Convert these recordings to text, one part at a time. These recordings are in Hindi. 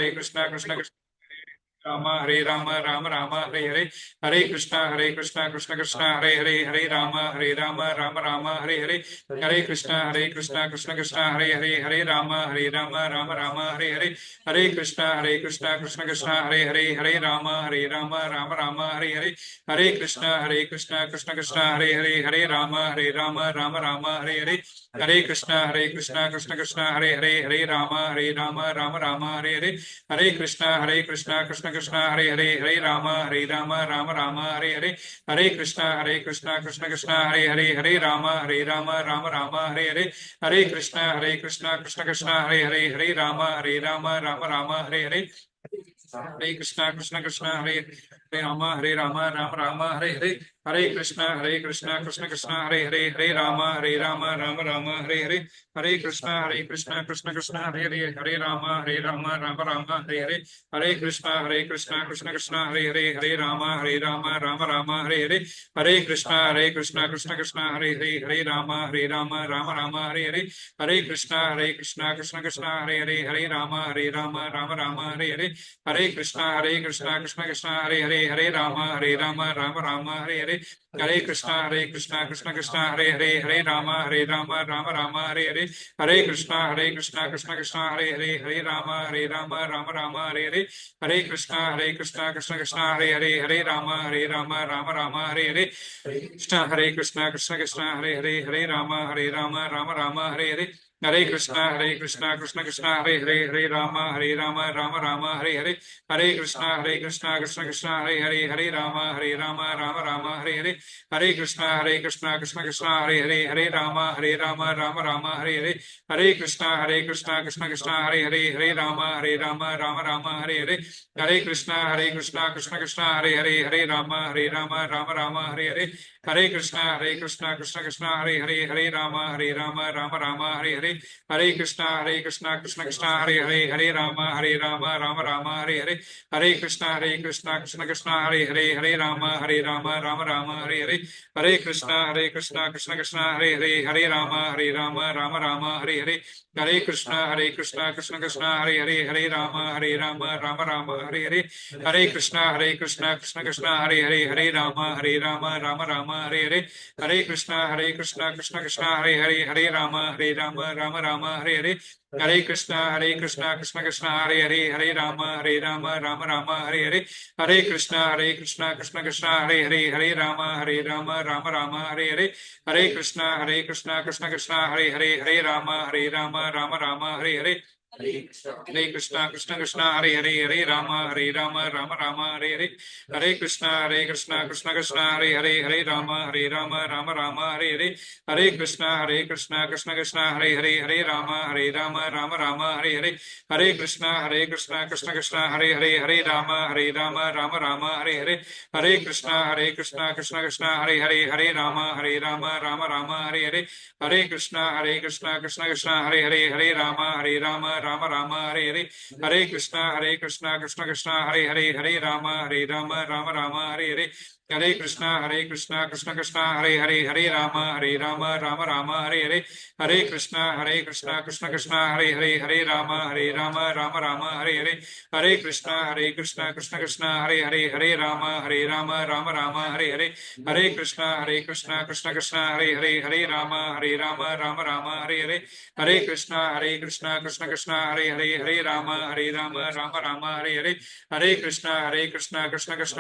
हरे कृष्णा कृष्ण कृष्ण राम हरे राम राम राम हरे हरे हरे कृष्णा कृष्ण कृष्ण हरे हरे हरे राम राम राम हरे हरे हरे कृष्णा कृष्ण कृष्ण हरे हरे हरे राम राम राम हरे हरे हरे कृष्णा कृष्ण कृष्ण हरे हरे हरे राम राम राम हरे हरे हरे कृष्णा कृष्ण कृष्ण हरे हरे हरे राम राम राम हरे हरे हरे कृष्णा कृष्ण कृष्ण हरे हरे हरे राम राम राम हरे हरे हरे कृष्णा कृष्ण कृष्ण हरे हरे हरे राम राम राम हरे हरे हरे कृष्णा कृष्ण कृष्ण हरे हरे हरे राम राम राम हरे हरे हरे कृष्णा कृष्ण कृष्ण हरे हरे हरे राम राम राम हरे हरे हरे कृष्णा कृष्ण हरे हरे राम राम हरे हरे हरे कृष्णा कृष्ण कृष्ण हरे हरे राम राम राम हरे हरे हरे कृष्णा कृष्ण कृष्ण हरे हरे राम राम राम हरे हरे हरे कृष्णा कृष्ण कृष्ण हरे राम राम राम हरे हरे हरे कृष्णा कृष्ण कृष्ण हरे राम राम राम हरे हरे हरे कृष्णा कृष्ण कृष्ण हरे राम राम राम हरे हरे हरे कृष्णा कृष्ण कृष्ण हरे राम राम राम हरे हरे हरे कृष्णा कृष्ण कृष्ण हरे राम राम राम हरे हरे हरे कृष्णा कृष्ण कृष्ण हरे राम राम राम हरे हरे हरे कृष्णा कृष्ण कृष्ण हरे राम राम राम हरे हरे कृष्ण कृष्ण कृष्ण हरे राम राम राम हरे हरे हरे कृष्णा कृष्ण कृष्ण हरे राम राम राम हरे हरे हरे कृष्णा कृष्ण कृष्ण हरे राम राम राम हरे हरे हरे कृष्णा कृष्ण कृष्ण हरे राम राम राम हरे हरे हरे कृष्णा कृष्ण कृष्ण हरे राम राम राम हरे हरे हरे कृष्णा कृष्ण कृष्ण हरे राम राम राम हरे हरे हरे कृष्णा कृष्ण कृष्ण हरे राम राम राम हरे हरे हरे कृष्णा कृष्ण कृष्ण हरे राम राम राम हरे हरे हरे कृष्णा कृष्ण कृष्ण हरे राम राम राम हरे हरे हरे कृष्णा कृष्ण कृष्ण हरे राम राम राम हरे हरे हरे कृष्णा कृष्ण कृष्ण हरे राम राम राम हरे हरे हरे कृष्णा कृष्ण कृष्ण हरे राम राम राम हरे हरे हरे कृष्णा कृष्ण कृष्ण हरे राम राम राम हरे हरे हरे कृष्णा कृष्ण कृष्ण हरे राम राम राम हरे हरे हरे कृष्णा कृष्ण कृष्ण हरे राम राम राम हरे हरे हरे कृष्णा कृष्ण कृष्ण हरे राम राम राम हरे हरे हरे कृष्णा कृष्ण कृष्ण हरे राम राम राम हरे हरे हरे कृष्णा कृष्ण कृष्ण हरे राम राम राम हरे हरे हरे कृष्णा कृष्ण कृष्ण हरे राम राम राम हरे हरे हरे कृष्णा कृष्ण कृष्ण हरे राम राम राम हरे हरे हरे कृष्णा कृष्ण कृष्ण हरे राम राम राम हरे हरे हरे कृष्णा कृष्ण कृष्ण हरे राम राम हरे हरे हरे कृष्णा कृष्ण कृष्ण हरे राम राम राम हरे हरे हरे कृष्णा कृष्ण कृष्ण हरे राम राम हरे हरे हरे कृष्णा कृष्ण कृष्ण हरे राम राम राम हरे हरे हरे कृष्णा कृष्ण कृष्ण हरे राम राम हरे हरे हरे कृष्णा कृष्ण कृष्ण हरे राम राम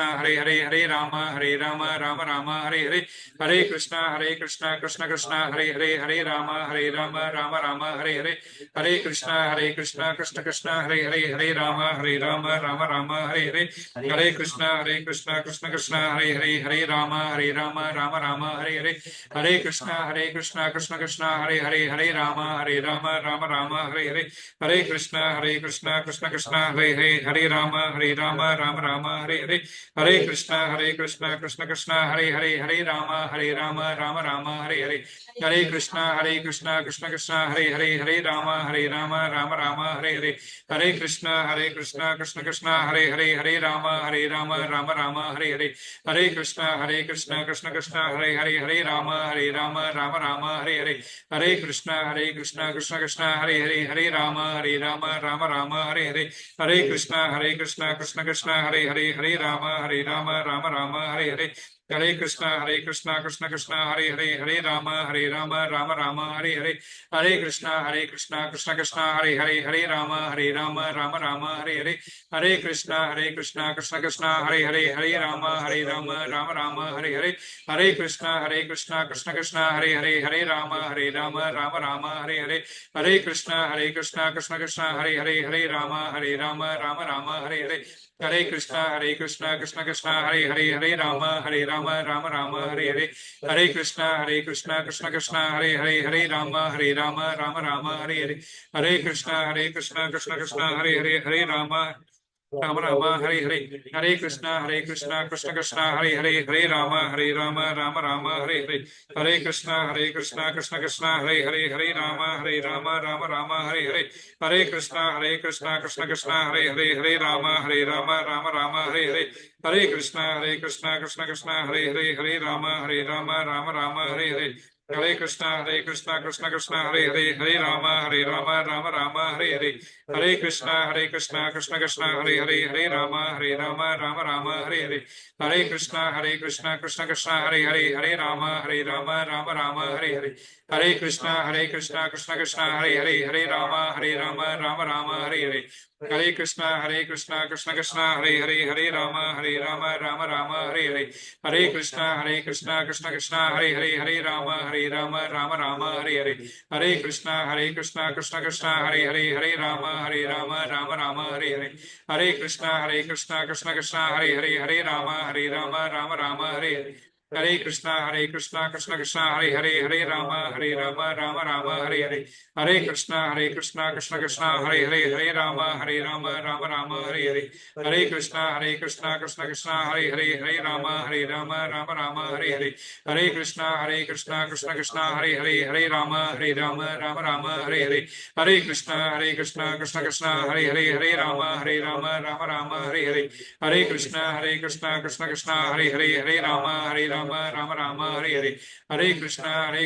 राम हरे हरे हरे कृष्णा कृष्ण कृष्ण हरे राम राम राम हरे हरे हरे कृष्णा कृष्ण कृष्ण हरे राम राम हरे हरे हरे कृष्णा कृष्ण कृष्ण हरे राम राम हरे हरे हरे कृष्णा कृष्ण कृष्ण हरे राम राम हरे हरे हरे कृष्णा कृष्ण कृष्ण हरे राम राम हरे हरे हरे कृष्णा कृष्ण कृष्ण हरे राम राम हरे हरे हरे कृष्णा कृष्ण कृष्ण हरे राम राम राम हरे हरे हरे कृष्णा कृष्ण कृष्ण हरे हरे हरे राम राम राम हरे हरे हरे कृष्ण कृष्ण कृष्ण हरे हरे हरे राम राम हरे हरे हरे कृष्ण कृष्ण कृष्ण हरे हरे राम राम हरे हरे हरे कृष्ण कृष्ण कृष्ण हरे राम राम हरे हरे हरे कृष्ण कृष्ण कृष्ण हरे राम राम हरे हरे हरे कृष्ण कृष्ण कृष्ण हरे राम राम हरे हरे हरे कृष्ण कृष्ण कृष्ण हरे राम राम हरे हरे हरे कृष्ण कृष्ण कृष्ण हरे राम राम हरे हरे हरे कृष्ण कृष्ण कृष्ण हरे राम राम हरे हरे हरे कृष्ण कृष्ण कृष्ण हरे राम राम हरे हरे हरे कृष्ण कृष्ण कृष्ण हरे राम राम हरे हरे हरे कृष्ण कृष्ण कृष्ण हरे राम राम हरे हरे हरे कृष्ण कृष्ण कृष्ण हरे राम राम हरे हरे हरे कृष्ण कृष्ण कृष्ण हरे राम राम हरे हरे हरे कृष्ण कृष्ण कृष्ण हरे राम राम हरे हरे हरे कृष्ण कृष्ण कृष्ण हरे राम राम हरे हरे हरे कृष्ण कृष्ण कृष्ण हरे राम राम हरे हरे हरे कृष्ण कृष्ण कृष्ण हरे राम राम हरे हरे हरे कृष्ण कृष्ण कृष्ण हरे राम राम हरे हरे हरे कृष्ण कृष्ण कृष्ण हरे राम राम हरे हरे हरे कृष्ण कृष्ण कृष्ण हरे राम राम हरे हरे हरे कृष्ण कृष्ण कृष्ण हरे राम राम हरे हरे हरे कृष्ण कृष्ण कृष्ण हरे राम हरे हरे हरे कृष्ण कृष्ण कृष्ण हरे राम हरे हरे हरे कृष्ण कृष्ण कृष्ण हरे राम हरे हरे हरे कृष्ण कृष्ण कृष्ण हरे राम हरे हरे हरे कृष्ण कृष्ण कृष्ण हरे राम हरे हरे हरे कृष्ण कृष्ण कृष्ण हरे राम हरे हरे हरे कृष्ण कृष्ण कृष्ण हरे राम हरे हरे हरे कृष्ण कृष्ण कृष्ण हरे राम हरे हरे हरे कृष्ण कृष्ण कृष्ण हरे राम हरे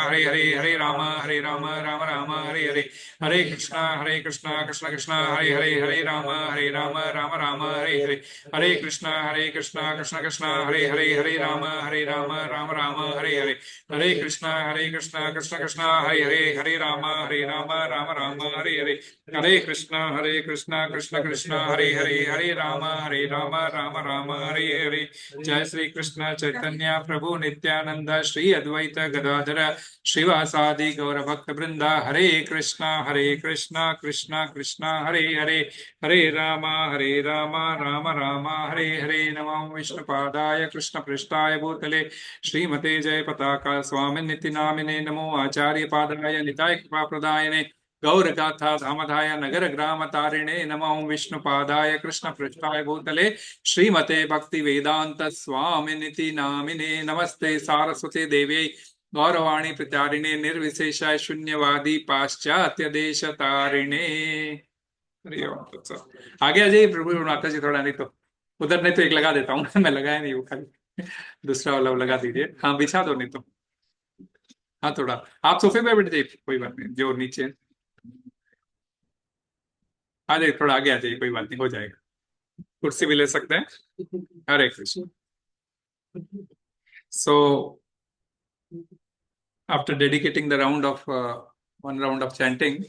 हरे हरे कृष्ण कृष्ण कृष्ण हरे राम हरे हरे हरे कृष्ण कृष्ण कृष्ण हरे राम हरे हरे हरे कृष्ण कृष्ण कृष्ण हरे राम हरे हरे हरे कृष्ण कृष्ण कृष्ण हरे राम हरे हरे हरे कृष्ण कृष्ण कृष्ण हरे राम हरे हरे हरे कृष्ण कृष्ण कृष्ण हरे राम राम हरे हरे जय श्री कृष्ण चैतन्य प्रभु नित्यानंद श्री अद्वैत गदाधर श्रीवासादि गौर भक्त वृंदा हरे कृष्णा कृष्णा कृष्णा हरे हरे हरे राम राम राम हरे हरे नमो विष्णुपादाय कृष्ण पृष्ठाय भूतले श्रीमते जय पताका स्वामिनिति नामिने नमो आचार्य पादाय निताय कृपा प्रदायने गौर गाथा धामधाय नगर ग्राम तारिणे नमो विष्णुपादाय कृष्ण पृष्ठाय भूतले श्रीमते भक्ति वेदांत स्वामिनिति नामिने नमस्ते सारस्वती देव्यै गौरवाणी प्रचारिणे निर्विशेष शून्यवादी पाश्चात्य देश तारिणे हरि ओम तत्सत। आगे आ जाइए प्रभु माता जी थोड़ा, नहीं तो उधर, नहीं तो एक लगा देता हूँ मैं लगाया नहीं वो, खाली दूसरा वाला लगा दीजिए। हाँ बिछा दो, नहीं तो हाँ थोड़ा आप सोफे पे बैठ जाइए, कोई बात नहीं, जो नीचे आ जाइए, थोड़ा आगे आ जाइए, कोई बात नहीं, हो जाएगा, कुर्सी भी ले सकते हैं। हरे Krishna. So after dedicating the round of one round of chanting,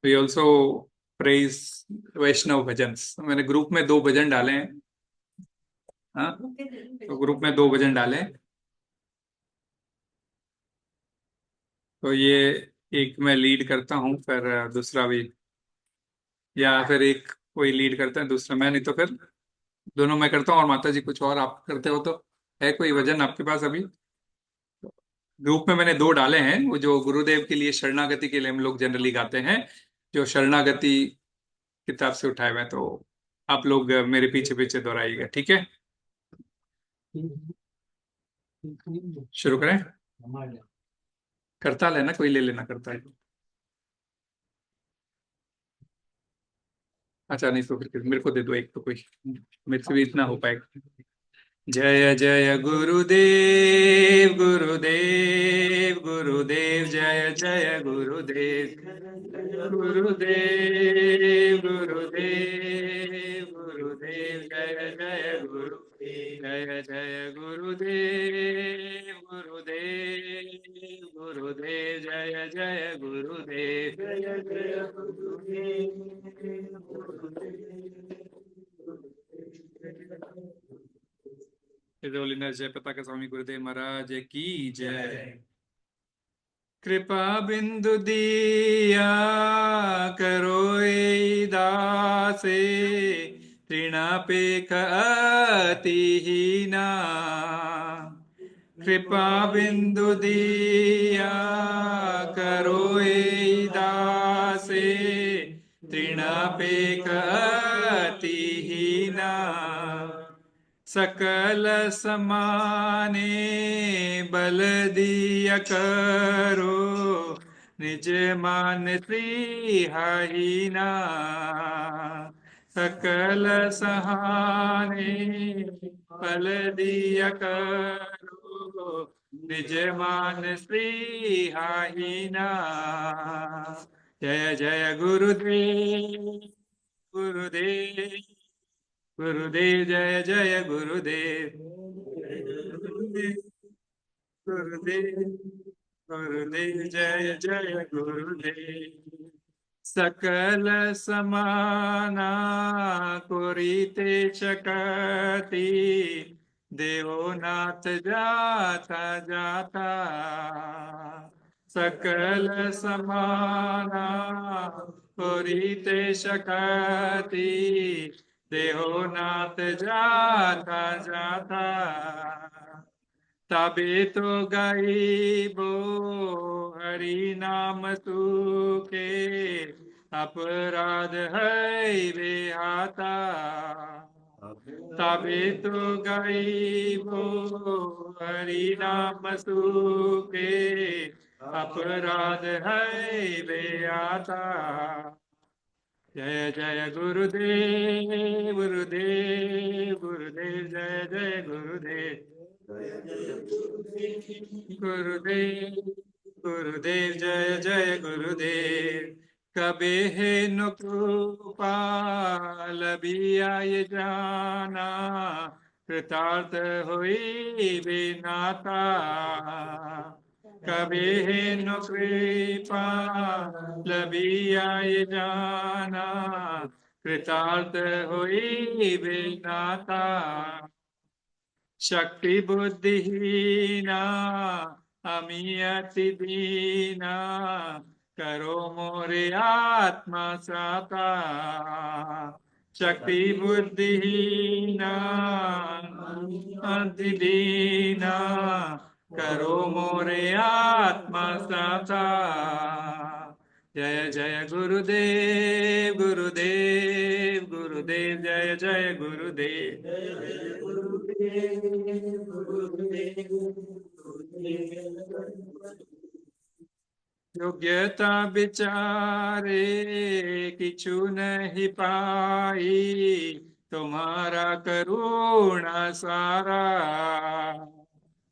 we also praise वैष्णव भजन्स। मैंने ग्रुप में 2 भजन डाले हैं। हाँ, तो ग्रुप में 2 भजन डाले, तो ये एक मैं लीड करता हूँ, फिर दूसरा भी, या फिर एक कोई लीड करता है दूसरा मैं, नहीं तो फिर दोनों मैं करता हूँ और माता जी कुछ और आप करते हो। तो है कोई भजन आपके पास अभी? ग्रुप में मैंने 2 डाले हैं, वो जो गुरुदेव के लिए शरणागति के लिए हम लोग जनरली गाते हैं, जो शरणागति किताब से उठाए हुए हैं, तो आप लोग मेरे पीछे पीछे दोहराइएगा, ठीक है? शुरू करें? करताल है ना, कोई ले लेना करताल। अच्छा नहीं तो फिर मेरे को दे दो एक, तो कोई मेरे से भी इतना हो पाएगा। जय जय गुरुदेव गुरुदेव गुरुदेव, जय जय गुरुदेव गुरुदेव गुरुदेव गुरुदेव, जय जय गुरु, जय जय गुरुदेव गुरुदेव गुरुदेव, जय जय गुरुदेव, जय जय गुरुदेव। जय पताका स्वामी गुरुदेव महाराज की जय। कृपा बिंदु दिया करो ए दासे, तृणापेक अतिहीना। कृपा बिंदु दिया करो ए दासे, तृणापेक अतिहीना। सकल समाने बल दिया करो, निज मान श्रीहाईना। सकल सहाने बल दिया करो, निज मान श्रीहाईना। जय जय गुरुदेव गुरुदेव गुरुदेव, जय जय गुरुदेव गुरुदेव गुरुदेव गुरुदेव, जय जय गुरुदेव। सकल समाना कुरीते शकति, देवनाथ जाता जाता। सकल समाना कुरीते शकति, देवनाथ जाता जाता। तबे तो गाइबो हरि नाम सुखे, अपराध है बेहाता। तबे तो गाइबो हरि नाम सुखे, अपराध है बेहाता। जय जय गुरुदेव गुरुदेव गुरुदेव, जय जय गुरुदेव गुरुदेव गुरुदेव, जय जय गुरुदेव। कबे है नु कृपाल बियाय जाना, कृतार्थ होई बिनाता। कबे है नु कृपाल बियाय जाना, कृतार्थ होई बिनाता। शक्ति बुद्धिहीना अमी अति दीना, करो मोरे आत्मा साता। शक्ति बुद्धिहीना अति दीना, करो मोरे आत्मा साता। जय जय गुरुदेव गुरुदेव गुरुदेव, जय जय गुरुदेव योग्यता विचारे किछु नहीं पाई, तुम्हारा करुणा सारा।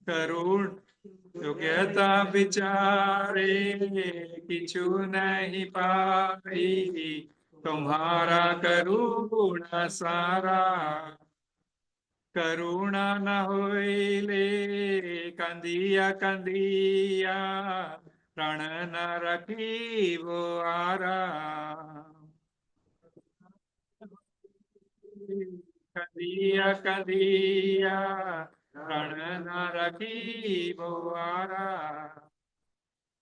करुण योग्यता विचारे किछु नहीं पाई, तुम्हारा करुणा सारा। करुणा न होइले कंदिया कंदिया, प्राण न रखिबो आरा। कंदिया कंदिया, प्राण न रखिबो आरा।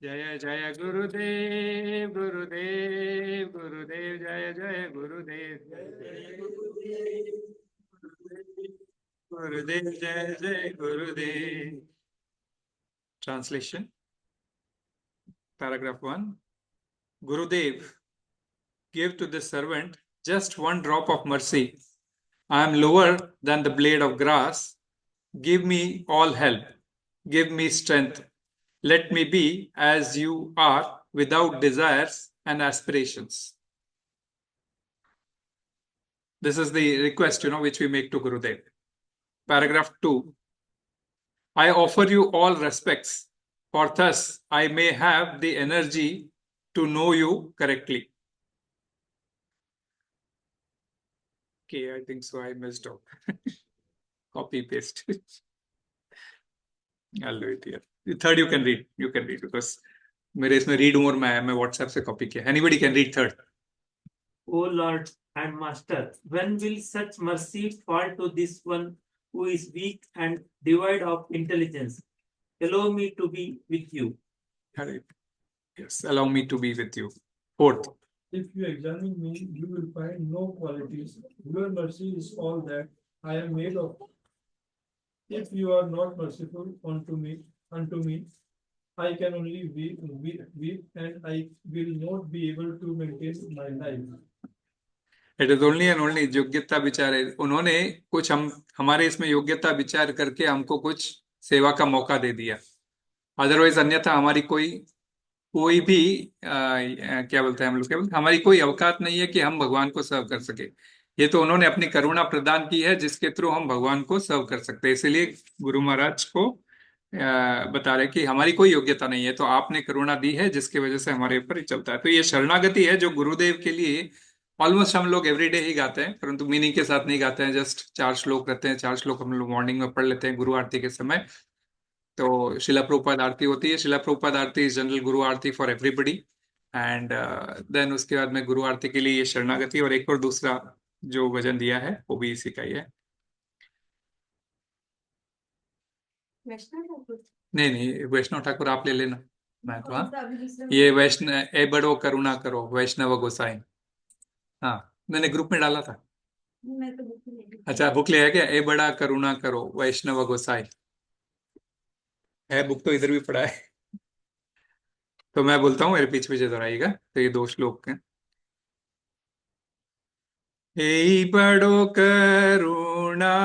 जय जय गुरुदेव गुरुदेव गुरुदेव, जय जय गुरुदेव गुरुदेव, जय जय गुरुदेव। Translation, paragraph 1. Gurudev, give to this servant just one drop of mercy. I am lower than the blade of grass. Give me all help. Give me strength. Let me be as you are, without desires and aspirations. This is the request, which we make to Gurudev. Paragraph 2. I offer you all respects, for thus I may have the energy to know you correctly. Okay, I think so. I messed up. Copy paste. I'll do it here. The third you can read. You can read because मेरे इसमें read more मैं WhatsApp से copy किया. Anybody can read third. O Lord and Master, when will such mercy fall to this one who is weak and devoid of intelligence? Allow me to be with you. Yes, allow me to be with you. Fourth. If you examine me, you will find no qualities. Your mercy is all that I am made of. If you are not merciful unto me, I can only weep, and I will not be able to maintain my life. It is only and only योग्यता विचार है. उन्होंने कुछ हमारे इसमें योग्यता विचार करके हमको कुछ सेवा का मौका दे दिया. अदरवाइज अन्यथा हमारी कोई भी क्या बोलते हैं हम लोग, क्या बोलते हैं, हमारी कोई औकात नहीं है कि हम भगवान को सर्व कर सके. ये तो उन्होंने अपनी करुणा प्रदान की है जिसके थ्रू हम भगवान को सर्व कर सकते हैं. इसलिए गुरु महाराज को बता रहे कि हमारी कोई योग्यता नहीं है, तो आपने करुणा दी है जिसकी वजह से हमारे ऊपर ही चलता है. तो ये शरणागति है जो गुरुदेव के लिए ऑलमोस्ट हम लोग एवरीडे ही गाते हैं, परंतु मीनिंग के साथ नहीं गाते हैं. जस्ट 4 श्लोक रहते हैं, 4 श्लोक हम लोग मॉर्निंग में पढ़ लेते हैं गुरु आरती के समय. तो शिला प्रभुपाद आरती होती है. शिला प्रभुपाद आरती is general Guru Aarti for everybody. And then उसके बाद में गुरु आरती के लिए ये शरणागति और एक और दूसरा जो भजन दिया है वो भी इसी का ही है. नहीं, वैष्णव ठाकुर आप ले लेना. मैं तो हाँ, ये वैष्णव ए बड़ो करुणा करो वैष्णव गोसाई. हाँ, मैंने ग्रुप में डाला था. अच्छा, बुक ले आया क्या? ए बड़ा करुणा करो वैष्णव गोसाई है. बुक तो इधर भी पड़ा है. तो मैं बोलता हूँ, मेरे पीछे पीछे दोहराइएगा. तो ये 2 श्लोक हैं. हे बड़ो करुणा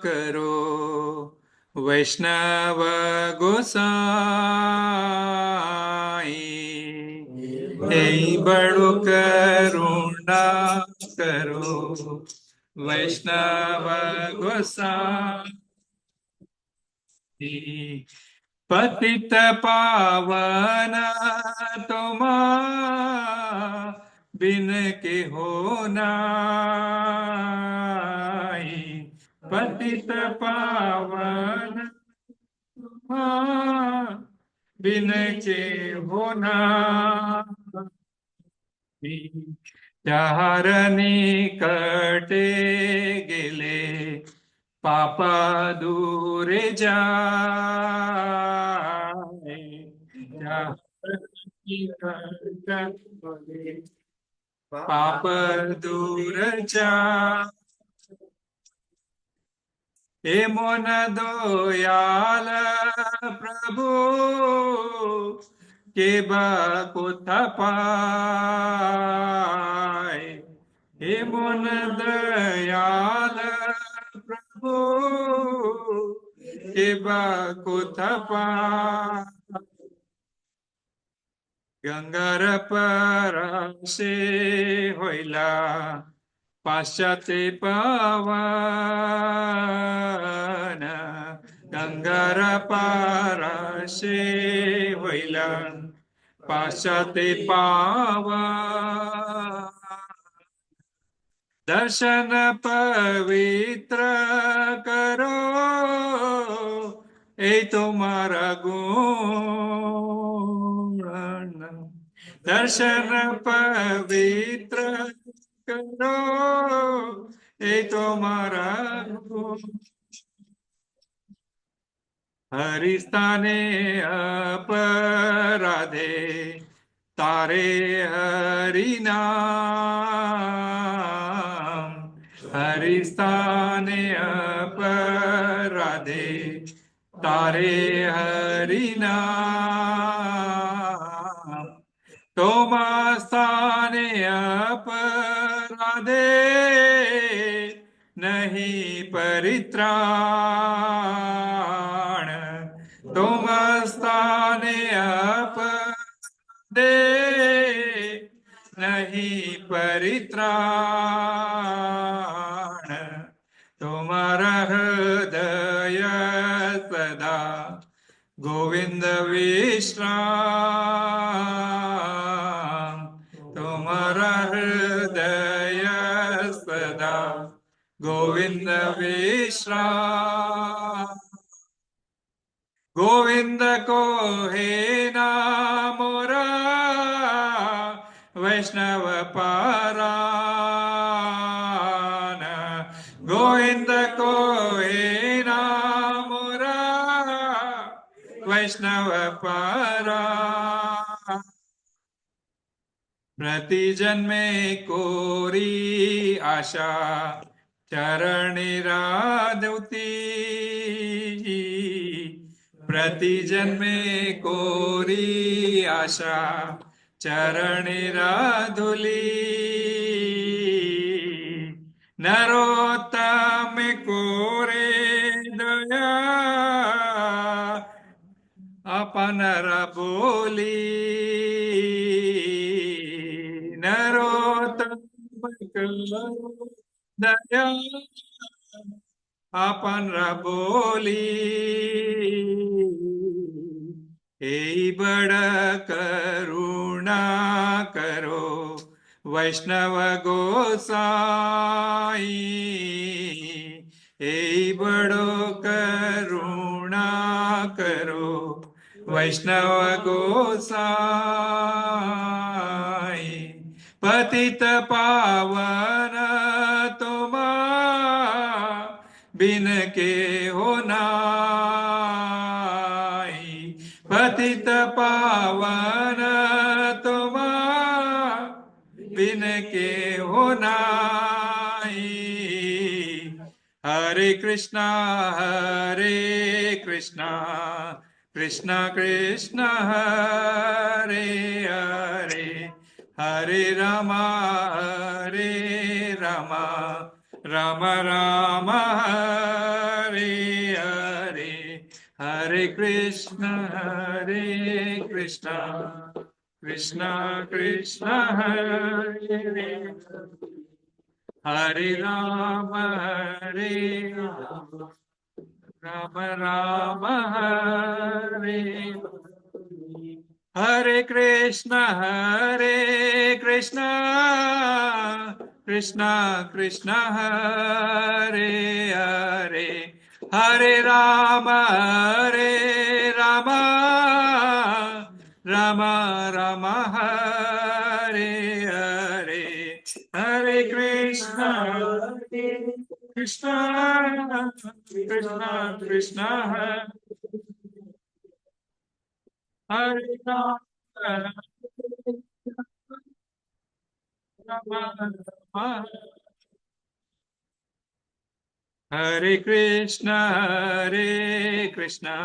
करो वैष्णव गोसाई. हे बड़ो करुणा करो वैष्णव गोसाई. पतित पावन तुमा बिन के हो नाई. पतित पावन तुमा बिन के हो नाई. चार निकटे गेले पाप दूरे जाए. पाप दूर जाए. हे मोन दयाल प्रभु के को पाए. हे मोन दयाल प्रभु के को पाए. गंगार परसे होइला पाश्चात्य पावन. गंगार परसे होइला पाश्चात्य पावन. दर्शन पवित्र करो ए तुम्हारा गुण. दर्शन पवित्र करो ए तुम्हारा गुण. हरिस्थाने अपराधे तारे हरि नाम. हरिस्थाने अपराधे तारे हरि नाम. तोमा स्थाने अपराधे नहीं परित्राण तुम स्थाने अप दे नहीं परित्राण तुम्हारा हृदय सदा गोविंद विश्राम तुम्हारा हृदय सदा गोविंद विश्राम गोविंद को हे नामोरा वैष्णव पारान गोविंद को हे नामोरा वैष्णव पारान प्रति जन्मे कोरी आशा चरणी राधुती प्रति जन्मे कोरी आशा चरणी राधुली नरोत्तम कोरे दया अपन बोली नरोत्तम करो दया अपन बोली हे बड़ा करुणा करो वैष्णव गोसाई हे बड़ो करुणा करो वैष्णव गोसाई पतित पावन तुमा बिन के हो नाई पतित पावन तुमा बिन के हो नाई हरे कृष्णा कृष्णा कृष्णा हरे हरे हरे रामा राम राम हरे हरे हरे कृष्णा कृष्णा कृष्णा हरे हरे राम राम हरे हरे कृष्णा कृष्णा कृष्णा हरे हरे हरे राम राम हरे हरे हरे कृष्णा कृष्णा हरे राम हरे Krishna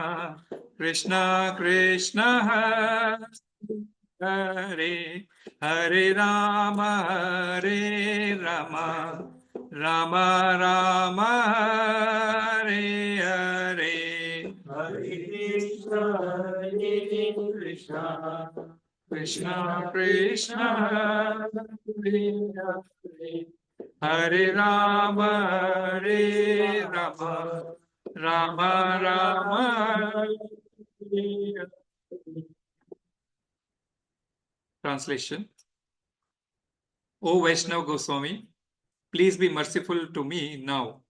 Krishna Krishna Hare Hare Ram Ram Hare Hare Hare Krishna Krishna Krishna Hare Hare Hare Ram Ram Hare Hare. Translation. O Vaishnav Goswami, please be merciful to me now.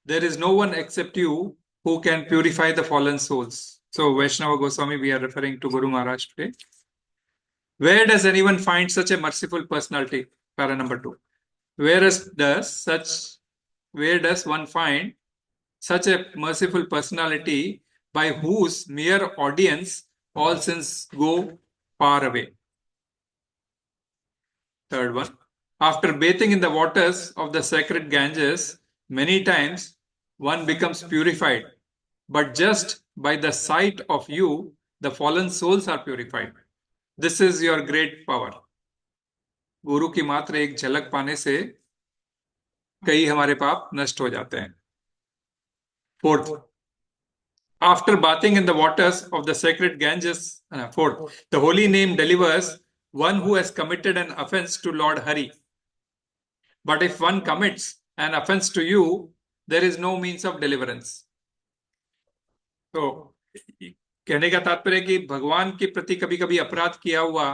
There is no one except you who can purify the fallen souls. So Vaishnava Goswami, we are referring to Guru Maharaj today. Where does anyone find such a merciful personality? Para number 2. Where does one find such a merciful personality by whose mere audience all sins go far away? Third one. After bathing in the waters of the sacred Ganges, many times one becomes purified, but just by the sight of you, the fallen souls are purified. This is your great power. गुरु की मात्र एक झलक पाने से कई हमारे पाप नष्ट हो जाते हैं। Fourth, after bathing in the waters of the sacred Ganges, fourth, the holy name delivers one who has committed an offense to Lord Hari. But if one commits an offense to you, there is no means of deliverance. तो कहने का तात्पर्य कि भगवान के प्रति कभी कभी अपराध किया हुआ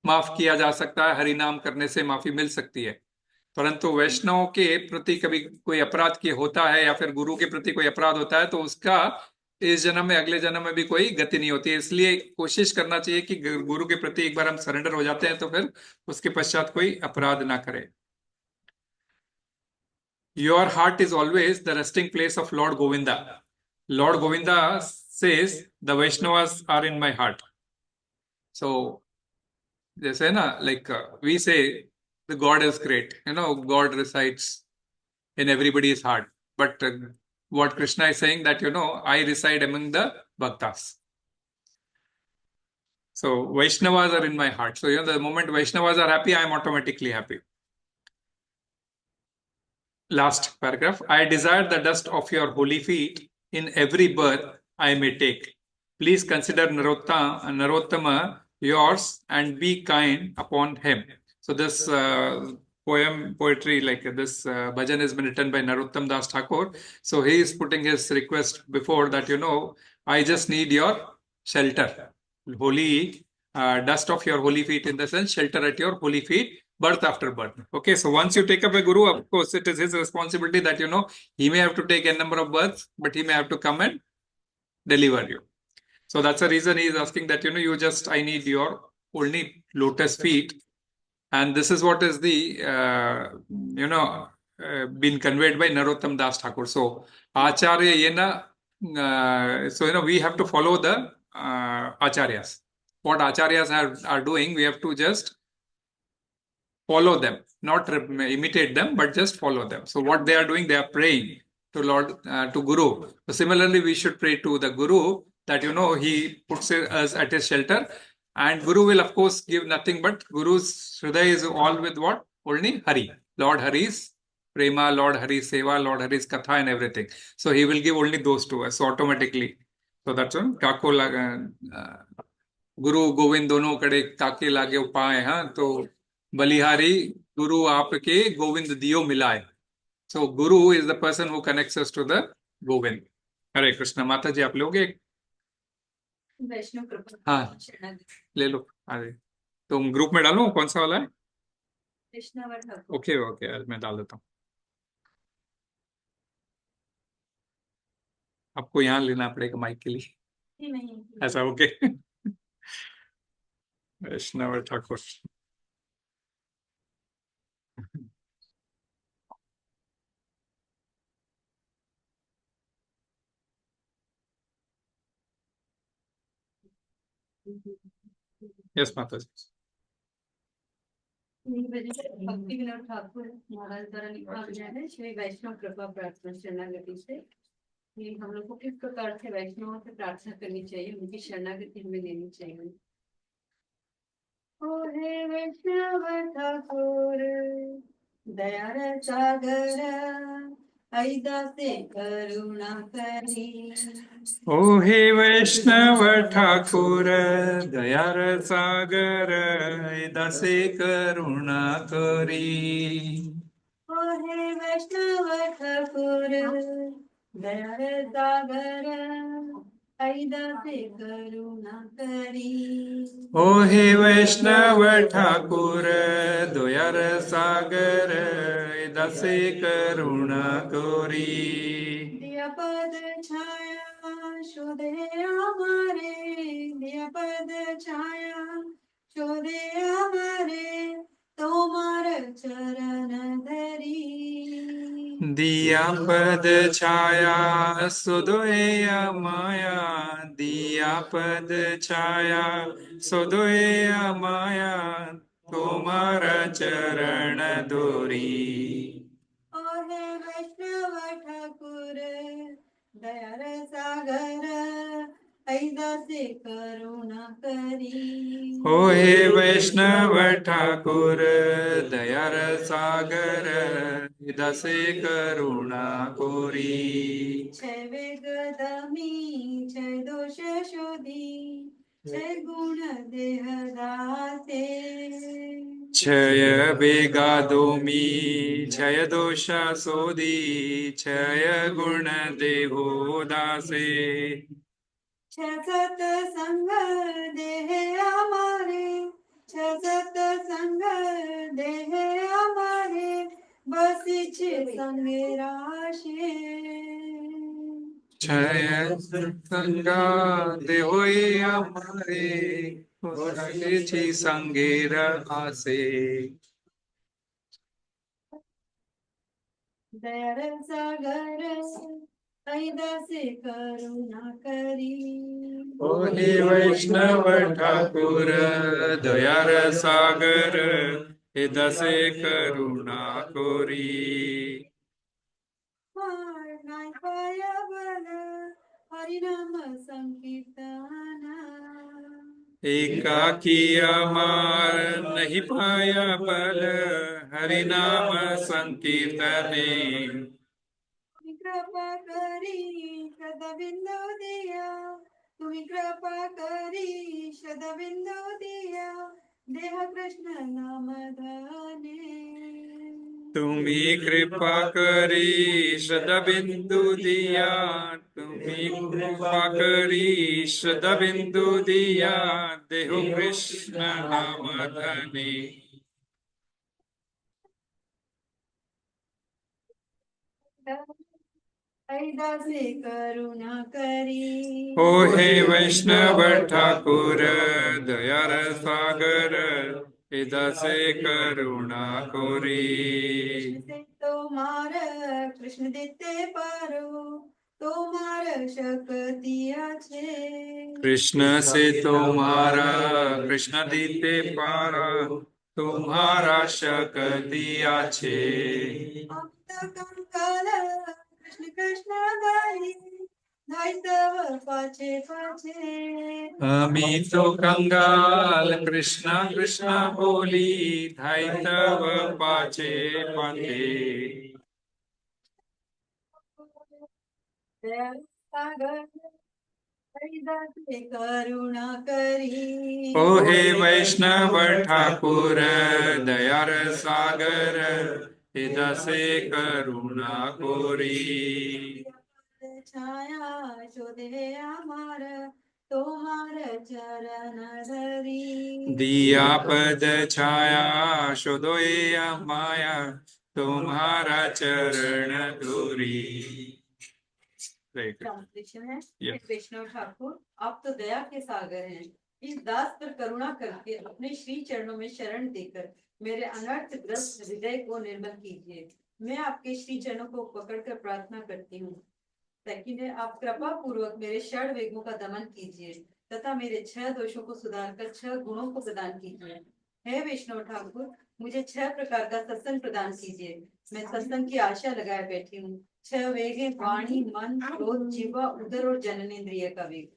माफ किया जा सकता है, हरि नाम करने से माफी मिल सकती है, परंतु वैष्णव के प्रति कभी कोई अपराध की होता है या फिर गुरु के प्रति कोई अपराध होता है तो उसका इस जन्म में अगले जन्म में भी कोई गति नहीं होती है। इसलिए कोशिश करना चाहिए कि गुरु के प्रति एक बार हम सरेंडर हो जाते हैं तो फिर उसके पश्चात कोई अपराध ना करें। Your heart is always the resting place of lord Govinda. Lord Govinda says the Vaishnavas are in my heart. So जैसे है ना, like we say the God is great, God resides in everybody's heart, but what Krishna is saying that I reside among the bhaktas. So Vaishnavas are in my heart, so the moment Vaishnavas are happy, I am automatically happy. Last paragraph, I desire the dust of your holy feet in every birth I may take. Please consider Narottama yours and be kind upon him. So this poetry, like this bhajan has been written by Narottam Das Thakur. So he is putting his request before that, I just need your shelter, holy dust of your holy feet, in the sense shelter at your holy feet, birth after birth. Okay, so once you take up a guru, of course, it is his responsibility that, he may have to take a number of births, but he may have to come and deliver you. So that's the reason he is asking that, I need your only lotus feet. And this is what is the, been conveyed by Narottam Das Thakur. So, Acharya Yena, we have to follow the Acharyas. What Acharyas are doing, we have to just follow them, not imitate them, but just follow them. So, what they are doing, they are praying to Lord, to Guru. So, similarly, we should pray to the Guru that, he puts us at his shelter. And Guru will, of course, give nothing but Guru's Hriday is all with what? Only Hari. Lord Hari's Prema, Lord Hari's Seva, Lord Hari's Katha and everything. So he will give only those to us, so automatically. So that's one. Kako Guru Govind dono kade kake lage upaye, to Balihari Guru aapke Govind diyo milaye. So Guru is the person who connects us to the Govind. Hare Krishna. Mata ji, aap loge? वैष्णव कृपा। हाँ, ले लो। अरे तुम ग्रुप में डालो, कौन सा वाला है? ओके ओके, आज मैं डाल देता हूँ। आपको यहाँ लेना पड़ेगा माइक के लिए। नहीं, ऐसा ओके। वैष्णव ठाकुर। यस माता जी। भक्ति विनोद ठाकुर महाराज द्वारा लिखा गया है श्री वैष्णव कृपा प्रार्थना शरणागति से, कि हम लोग को किस प्रकार से वैष्णवों से प्रार्थना करनी चाहिए, उनकी शरणागति हमें लेनी चाहिए। ओ हे वैष्णव ठाकुर दया सागर ऐदासे करुणा करी। ओ हे वैष्णव ठाकुर दयार सागर ऐदासे करुणा करी। ओ हे वैष्णव ठाकुर दयार सागर ऐदासे करुणा करी। ओ हे वैष्णव ठाकुर दयार सागर ऐदासे करुणा करी। दिया पद छाया शोधे हमारे, दिया पद छाया शोधे हमारे, तोमार चरण धरी। दिया पद छाया सुदोय माया, दिया पद छाया सुदोय माया, तुम्हारा चरण दोरी। ओ हे वैष्णव ठाकुर दयार सागर ऐदासे करुणा करी हो हे वैष्णव ठाकुर दयार सागर दसे करुणा कोरी क्षय वेग दमी क्षय दोष शोधी क्षय गुण देह दाते क्षय वेगा दोमी क्षय दोषा सोदी क्षय गुण देहो दासे सत संग देह हमारे सत संग देह हमारे बसिछ संगे राशे क्षय संगा देहोई हमारे छी संगेर आसे दयार सागर ऐदासे करुणा करी ओ हे वैष्णव ठाकुर दयार सागर हे दसे करुणा कोरी नाही पाया बल हरिनाम संकीर्तना एकाकी अमार नहीं पाया बल हरि नाम संकीर्तने तुम्ही कृपा करी शतबिंदू दिया तुम्ही कृपा करी शतबिंदू दिया देह कृष्ण नाम धने तुम्ही कृपा करी शतबिंदु दिया तुम्ही कृपा करी शतबिंदु दिया देहो कृष्ण नाम धने ऐदासे करुणा करी ओ हे वैष्णव ठाकुर दयार सागर हे दसे करुणा कोरी से तोमार कृष्ण देते पारो तोमार शक्ति আছে कृष्ण से तुम्हारा कृष्ण दीते पारा तुम्हारा शक्ति आछे अमित कंकाल कृष्ण कृष्ण गाई धाई तव पाछे पाछे अमी तो कंगाल कृष्ण कृष्ण बोली धाई तव पाचे पाचे दयाल सागर ऐदासे करुणा करी ओ हे वैष्णव ठाकुर दयार सागर हे दसे करुणा कोरी छाया शोधे अमर तोमार चरण धरी दिया पद छाया शोधोए माया तुम्हारा चरण धूरी ट्रांसलेशन है Yeah. वैष्णव ठाकुर आप तो दया के सागर हैं इस दास पर करुणा करके अपने श्री चरणों में शरण देकर मेरे अनर्थ ग्रस्त हृदय को निर्मल कीजिए मैं आपके श्री चरणों को पकड़कर प्रार्थना करती हूँ ताकि ने आप कृपा पूर्वक मेरे षड वेगों का दमन कीजिए तथा मेरे 6 दोषों को सुधारकर 6 गुणों को प्रदान कीजिए हे वैष्णव ठाकुर मुझे 6 प्रकार का सत्संग प्रदान कीजिए मैं सत्संग की आशा लगाए बैठी हूँ 6 वेग हैं वाणी मन क्रोध जिह्वा उदर और जननेन्द्रिय का वेग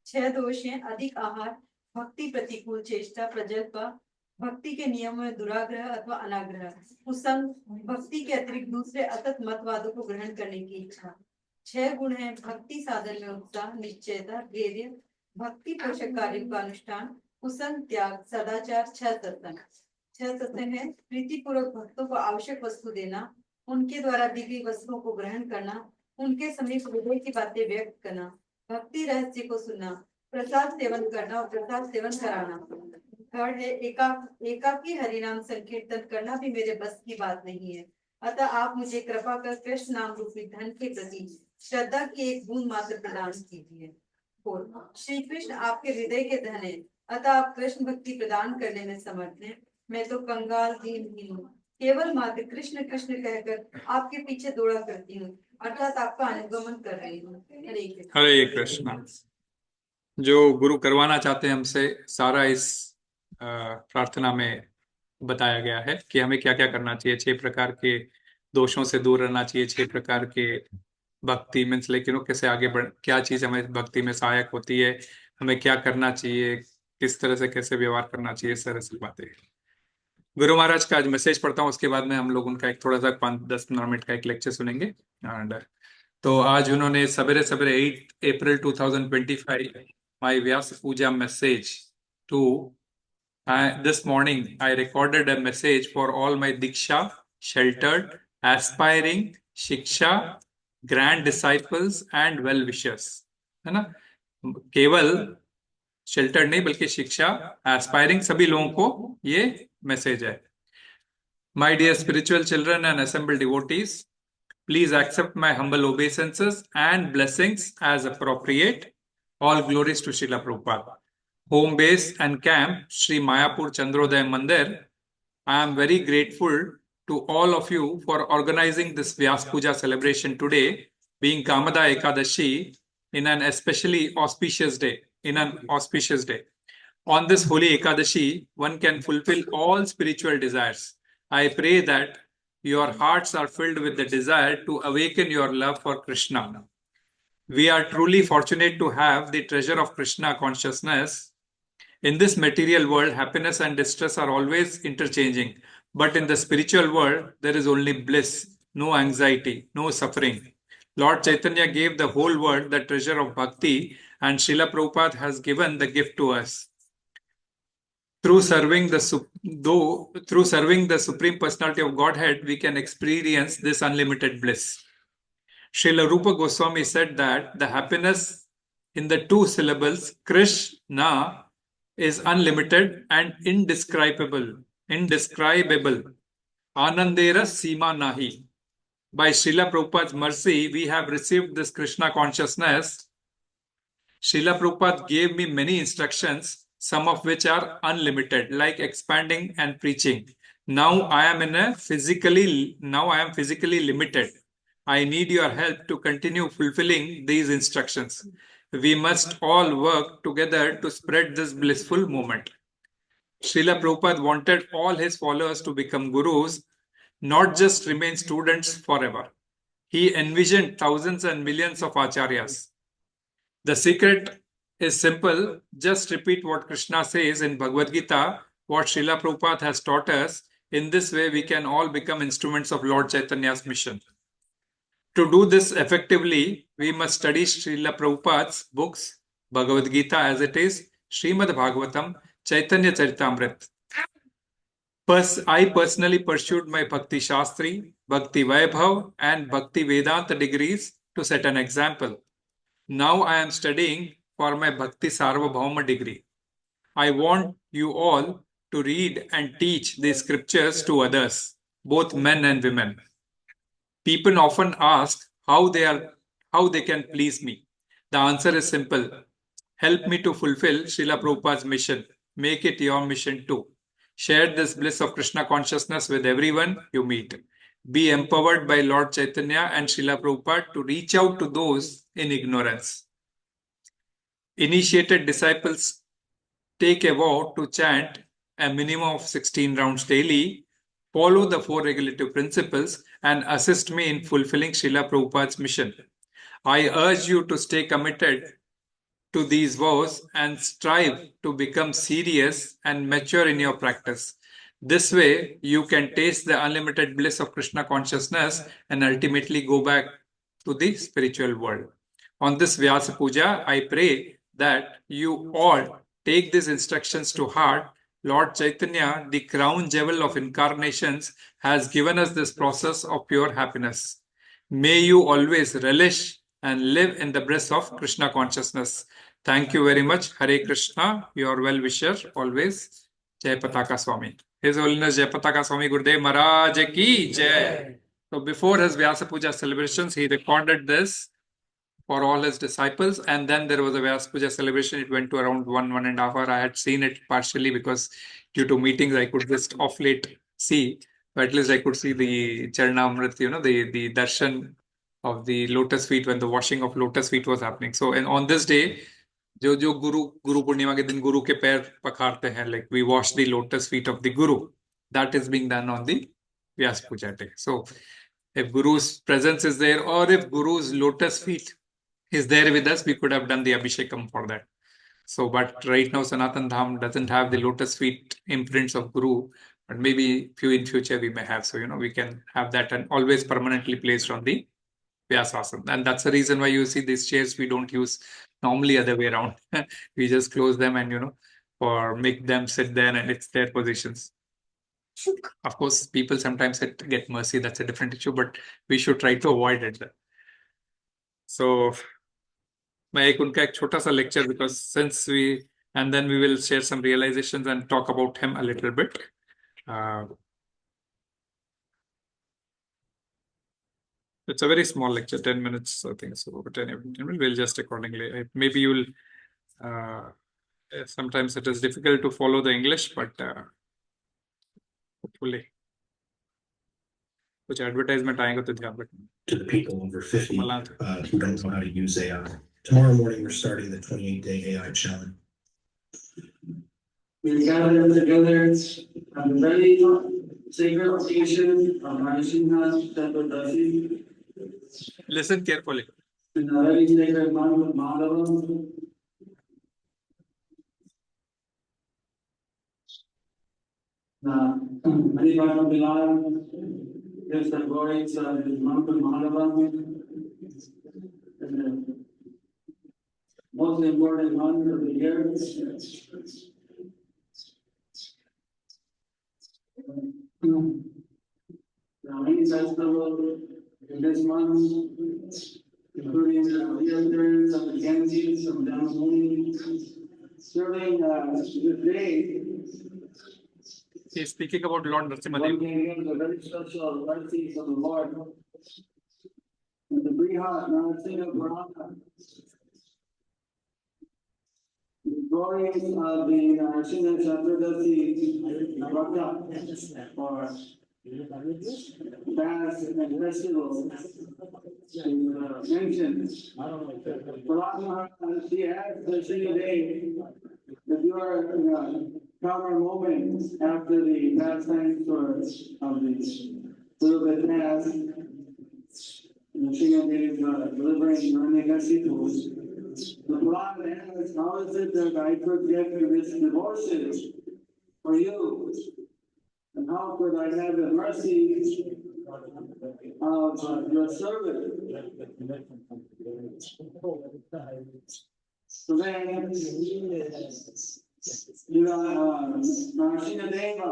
6 दोष हैं अधिक आहार भक्ति प्रतिकूल चेष्टा प्रजल्पा भक्ति के नियमों में दुराग्रह अथवा अनाग्रह कुसंग भक्ति के अतिरिक्त दूसरे अतत मतवादों को ग्रहण करने की इच्छा 6 गुण हैं भक्ति साधन में उत्साह निश्चयता धैर्य भक्ति पोषक कार्यों का अनुष्ठान कुसंग त्याग सदाचार 6 सत्संग 6 सत्संग है प्रीति पूर्वक भक्तों को आवश्यक वस्तु देना उनके द्वारा दी गई वस्तुओं को ग्रहण करना उनके समीप हृदय की बातें व्यक्त करना भक्ति रहस्य को सुनना प्रसाद सेवन करना और प्रसाद सेवन कराना थर्ड है एकाकी हरिनाम संकीर्तन करना भी मेरे बस की बात नहीं है अतः आप मुझे कृपा कर कृष्ण नाम रूपी धन के प्रति श्रद्धा की एक बूंद मात्र प्रदान कीजिए। श्री कृष्ण आपके हृदय के धन है अतः आप कृष्ण भक्ति प्रदान करने में समर्थ हैं मैं तो कंगाल दीनहीन हूँ केवल मात्र कृष्ण कृष्ण कहकर आपके पीछे दौड़ा करती हूँ अर्थात आपका अनुगमन कर रही हूँ। हरे कृष्णा। जो गुरु करवाना चाहते हैं हमसे सारा इस प्रार्थना में बताया गया है कि हमें क्या क्या करना चाहिए। 6 प्रकार के दोषों से दूर रहना चाहिए, 6 प्रकार के भक्ति मीन्स लाइक कैसे आगे बढ़, क्या चीज हमें भक्ति में सहायक होती है, हमें क्या करना चाहिए, किस तरह से कैसे व्यवहार करना चाहिए, इस तरह से बातें। गुरु महाराज का आज मैसेज पढ़ता हूँ, उसके बाद में हम लोग उनका एक थोड़ा सा 5-10 मिनट का एक लेक्चर सुनेंगे। एंड तो आज उन्होंने सवेरे सवेरे 8 अप्रैल 2025 my Vyasa Puja message to this morning I recorded a message for all my Diksha, sheltered, aspiring, Shiksha, grand disciples and well wishers, है ना। केवल शेल्टर्ड नहीं बल्कि शिक्षा, एस्पायरिंग सभी लोगों को ये मैसेज है। My dear spiritual children and assembled devotees, please accept my humble obeisances and blessings as appropriate. All glories to Srila Prabhupada. Home base and camp, Sri Mayapur Chandrodaya Mandir. I am very grateful to all of you for organizing this Vyas Puja celebration today, being Kamada Ekadashi, in an especially auspicious day. On this holy Ekadashi, one can fulfill all spiritual desires. I pray that your hearts are filled with the desire to awaken your love for Krishna. We are truly fortunate to have the treasure of Krishna consciousness. In this material world, happiness and distress are always interchanging. But in the spiritual world, there is only bliss, no anxiety, no suffering. Lord Chaitanya gave the whole world the treasure of bhakti, and Srila Prabhupada has given the gift to us. Through serving the Supreme Personality of Godhead, we can experience this unlimited bliss. Srila Rupa Goswami said that the happiness in the two syllables Krishna is unlimited and indescribable. Anandera Sima Nahi. By Srila Prabhupada's mercy, we have received this Krishna consciousness. Srila Prabhupada gave me many instructions, some of which are unlimited, like expanding and preaching. Now I am physically limited. I need your help to continue fulfilling these instructions. We must all work together to spread this blissful moment. Srila Prabhupada wanted all his followers to become gurus, not just remain students forever. He envisioned thousands and millions of acharyas. The secret is simple. Just repeat what Krishna says in Bhagavad Gita, what Srila Prabhupada has taught us. In this way, we can all become instruments of Lord Chaitanya's mission. To do this effectively, we must study Srila Prabhupada's books, Bhagavad Gita as it is, Srimad Bhagavatam, Chaitanya Charitamrita. I personally pursued my Bhakti Shastri, Bhakti Vaibhav and Bhakti Vedanta degrees to set an example. Now I am studying for my Bhakti Sarvabhauma degree. I want you all to read and teach the scriptures to others, both men and women. People often ask how they can please me. The answer is simple. Help me to fulfill Srila Prabhupada's mission. Make it your mission too. Share this bliss of Krishna consciousness with everyone you meet. Be empowered by Lord Chaitanya and Srila Prabhupada to reach out to those in ignorance. Initiated disciples take a vow to chant a minimum of 16 rounds daily, follow the 4 regulative principles, and assist me in fulfilling Srila Prabhupada's mission. I urge you to stay committed to these vows and strive to become serious and mature in your practice. This way, you can taste the unlimited bliss of Krishna consciousness and ultimately go back to the spiritual world. On this Vyasa Puja, I pray that you all take these instructions to heart. Lord Chaitanya, the crown jewel of incarnations, has given us this process of pure happiness. May you always relish and live in the bliss of Krishna consciousness. Thank you very much. Hare Krishna, your well-wisher always. Jai Pataka Swami. His Holiness Jai Pataka Swami Gurudev Maharaj ki Jai. So before his Vyasa Puja celebrations, he recorded this for all his disciples, and then there was a Vyasa Puja celebration. It went to around 1.5 hours. I had seen it partially because due to meetings I could just off late see, but at least I could see the Charanamrit, the darshan of the lotus feet when the washing of lotus feet was happening. So and on this day, जो गुरु पूर्णिमा के दिन गुरु के पैर पखारते हैं, like we wash the lotus feet of the guru, that is being done on the Vyasa Puja day. So If Guru's presence is there, or if Guru's lotus feet is there with us, we could have done the Abhishekam for that. So, but right now Sanatan Dham doesn't have the lotus feet imprints of Guru, but maybe few in future we may have. So, we can have that and always permanently placed on the Vyasasana. And that's the reason why you see these chairs we don't use normally other way around. We just close them and, or make them sit there and it's their positions. Of course, people sometimes get mercy. That's a different issue, but we should try to avoid it. So, मैं एक उनका एक छोटा सा lecture because since and then we will share some realizations and talk about him a little bit. It's a very small lecture, 10 minutes, I think. So 10 minutes, we'll just accordingly. Maybe you'll, sometimes it is difficult to follow the English, but hopefully. कुछ advertisement आएगा तो ध्यान रखना. To the people over 50 who don't know how to use AI. Tomorrow morning, we're starting the 28-day AI challenge. We gather together at the very sacred location of Narasimha Chaturdashi Listen carefully. in the very sacred month of Madhavam. Adhipatma Bilal gives the glories of the month of Madhavam. Most important month of the year. The main festival in this month, including the reappearance of the Ganges of Dhammasoni, serving the day. He's speaking about Lord One Narasimhadev. can give the very special mercies of the Lord. And the Brihat Narasimha Purana. The glories of the Narasimha Chaturdashi Vrata or fast and festivals mentioned. Purana, she has the single day. If you are in a calmer moment after the pastimes or of the little bit fast, the single day is delivering Narasimha. The Quran asks, how is it that I could get this devotion for you? And how could I have the mercy of your servant? So then, Narasimha Deva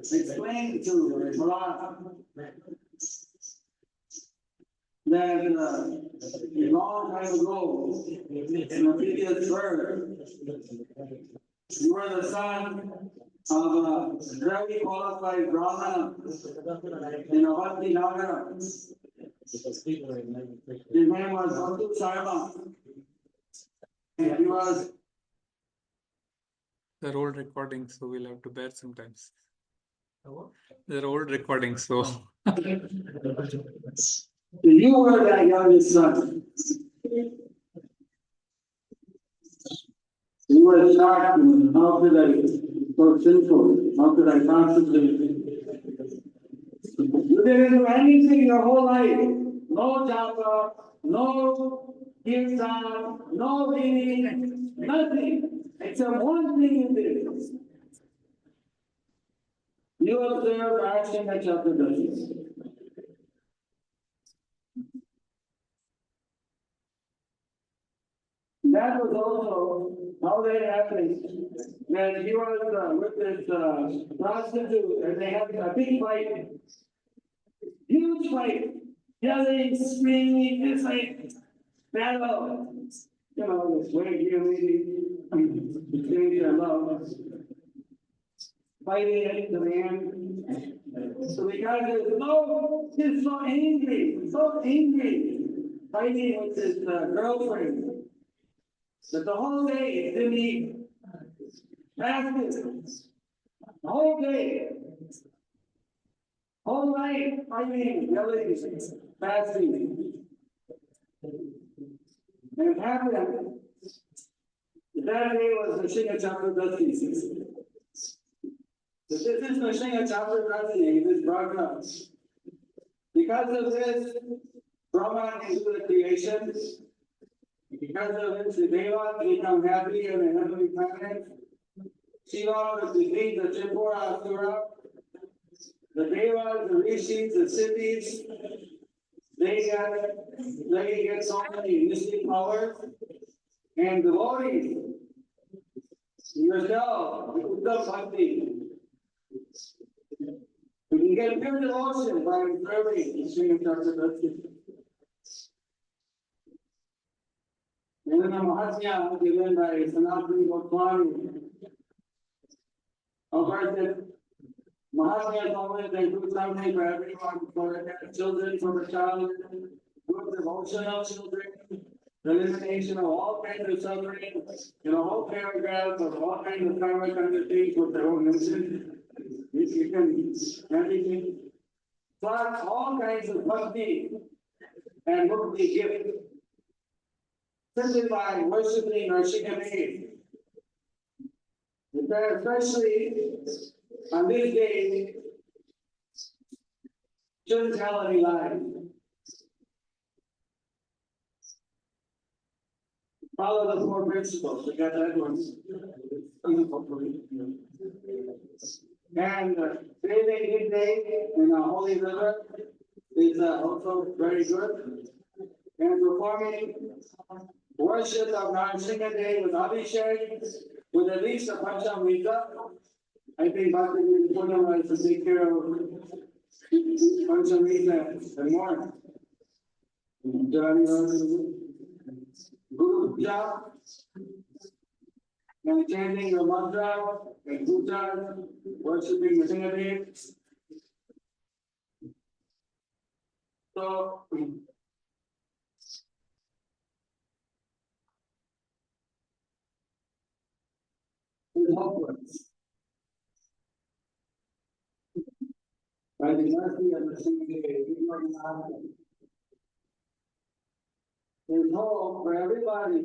explained to Quran that a long time ago, in a previous birth, you were the son of a very qualified Brahmana in Avanti Nagara. His name was Bhattu Sharma. And he was They're old recordings, so we'll have to bear sometimes. They're old recordings, so. you were that youngest son. You were shocked. How could I so sinful? How could I constantly? You didn't do anything your whole life. No japa, no kirtan, no reading, nothing. Except one thing you did. You observed Narasimha Chaturdashi. That was also how that happened. That he was with this prostitute, and they had a big fight, huge fight, yelling, screaming, just like battle. This way you between their love, fighting to the end. So the guy says, "No, he's so angry, fighting with his girlfriend." But the whole day didn't eat, fasted, the whole day, whole night fighting, yelling, fasting. And it happened. That day was Narasimha Chaturdashi. This is Narasimha Chaturdashi, this Bhagavad. The because of this, Brahma into the creation. Because of this, the Devas become happy in the heavenly planet. Shiva was defeat the Tripura Asura. The Devas, the Rishis, the cities, they get so many mystic powers. And devotees, yourself, Uttama Bhakti. We can get pure devotion by observing the Sri Chakravarti. And then the Mahatmya given by Sanatana Goswami. Of course, the Mahatmya always they do something for everyone, for the children, for the child, good devotional children, the elimination of all kinds of suffering, in a whole paragraph of all kinds of karma kind of things with their own mention. You can everything. Plus all kinds of bhakti and mukti gift. Simply by worshiping Narsingadev. Especially on this day, shouldn't tell any lies. Follow the four principles. We got that one. And bathing day in a holy river is also very good. And performing worship of Narsingadev with Abhishek, with at least a Panchamrita. I think Bhakti Purnima is to take care of Panchamrita and more. Guru Puja and chanting the mantra and puja, worshipping Narsingadev. So, hopeless. By the mercy of the Savior, there's hope for everybody.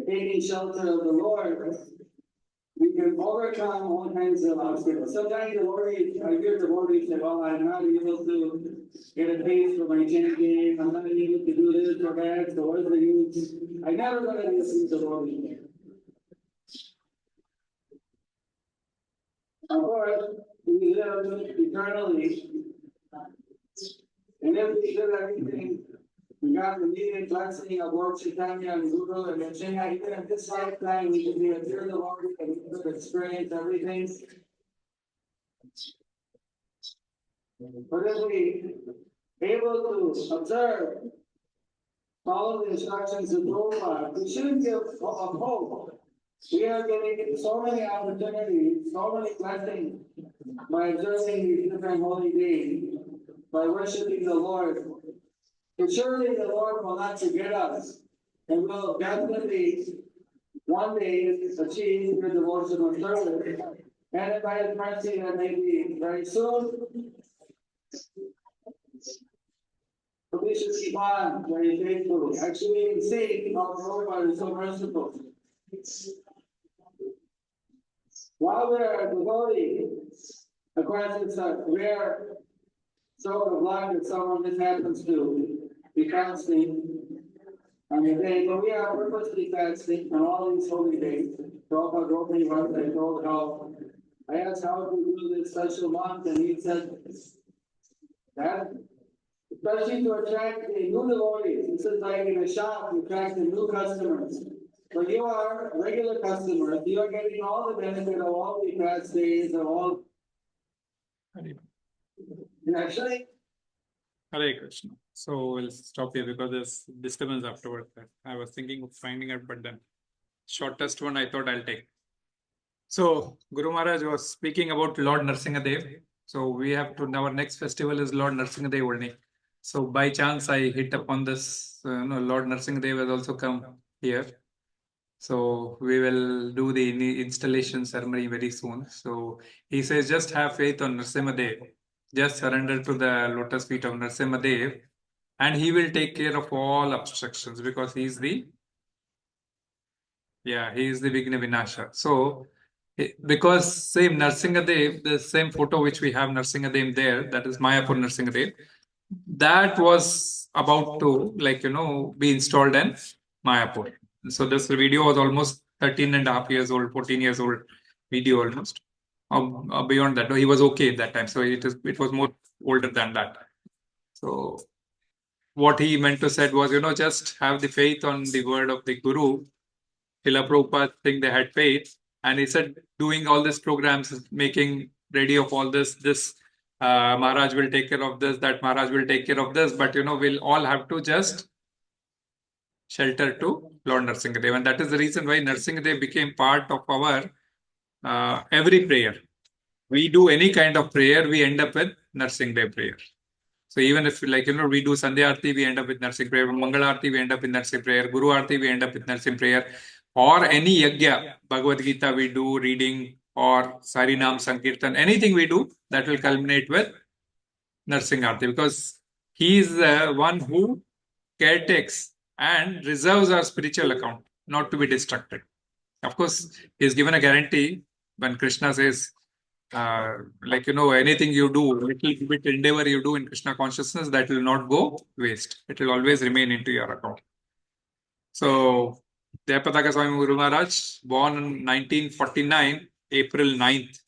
Taking shelter of the Lord, we can overcome all kinds of obstacles. Sometimes I hear devotees say, well, I'm not able to get a taste for my chanting, I'm not able to do this or that, so what's the use? I never going to listen to devotees. Of course, we live eternally. And if we did everything, we got the immediate blessing of Lord Chaitanya and Guru and Chaitanya, even in this lifetime, we can be a pure devotee and we could experience everything. But if we able to observe, follow the instructions of Prabhupada, we shouldn't give up hope. We are getting so many opportunities, so many blessings by observing these different holy days, by worshiping the Lord. But surely the Lord will not forget us, and will definitely one day achieve your devotional service. And by His mercy, that may be very soon. But we should keep on very faithfully. Actually, we can see how the Lord is so merciful. While we're devoting, of course, it's a rare stroke of luck that someone just happens to be fasting on the day, but we are purposely fasting on all these holy days. Prabhupada wrote me once, I told how I asked how to do this special month, and he said that especially to attract a new devotees. This is like in a shop, you attract new customers. But you are regular customers, you are getting all the benefit of all the fast days, of all. And actually, Hare Krishna. So we'll stop here because there's disturbance afterwards. I was thinking of finding out, but then shortest one I thought I'll take. So Guru Maharaj was speaking about Lord Narsingadev. So we have to, our next festival is Lord Narsingadev only. So by chance I hit upon this, Lord Narsingadev has also come here. So we will do the installation ceremony very soon. So he says, just have faith on Narsimhadev. Just surrender to the lotus feet of Narsimhadev, and he will take care of all obstructions because he is the Vigna Vinasha. So because same Narsingadev, the same photo which we have Narsingadev there, that is Mayapur Narsingadev. that was about to, like, be installed in Mayapur. So this video was almost 13.5 years old, 14 years old video almost. Beyond that, no, he was okay at that time. So it was more older than that. So what he meant to said was, just have the faith on the word of the Guru. Srila Prabhupada think they had faith. And he said, doing all these programs, making ready of all this, Maharaj will take care of this, that Maharaj will take care of this. But, we'll all have to just shelter to Lord Narsingadev. And that is the reason why Narsingadev became part of our every prayer. We do any kind of prayer, we end up with Narsingadev prayer. So even if, like, we do Sandhya Arti, we end up with Narsing prayer. Mangala Arti, we end up with Narsing prayer. Guru Arti, we end up with Narsing prayer. Or any yajna, Bhagavad Gita we do, reading, or Sarinam Sankirtan, anything we do, that will culminate with Narsing Arti. Because he is the one who caretakes and reserves our spiritual account, not to be distracted. Of course, he is given a guarantee when Krishna says, anything you do, little bit endeavor you do in Krishna consciousness, that will not go waste. It will always remain into your account. So, Jayapataka Swami Guru Maharaj, born in 1949, April 9th.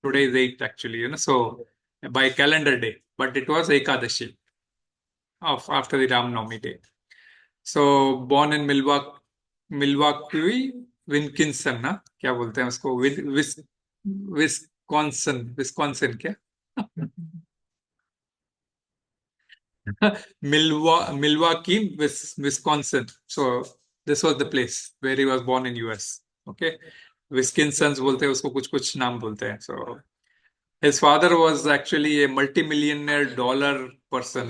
Today is 8th actually, so by calendar day, but it was Ekadashi after the Ram Navami day. So, born in Milwaukee, Wisconsin, ना क्या बोलते हैं उसको Wisconsin क्या Milwaukee, Wisconsin. So this was the place where he was born in US. Okay, Wisconsin बोलते हैं उसको कुछ नाम बोलते हैं. So his father was actually a multi-millionaire dollar person,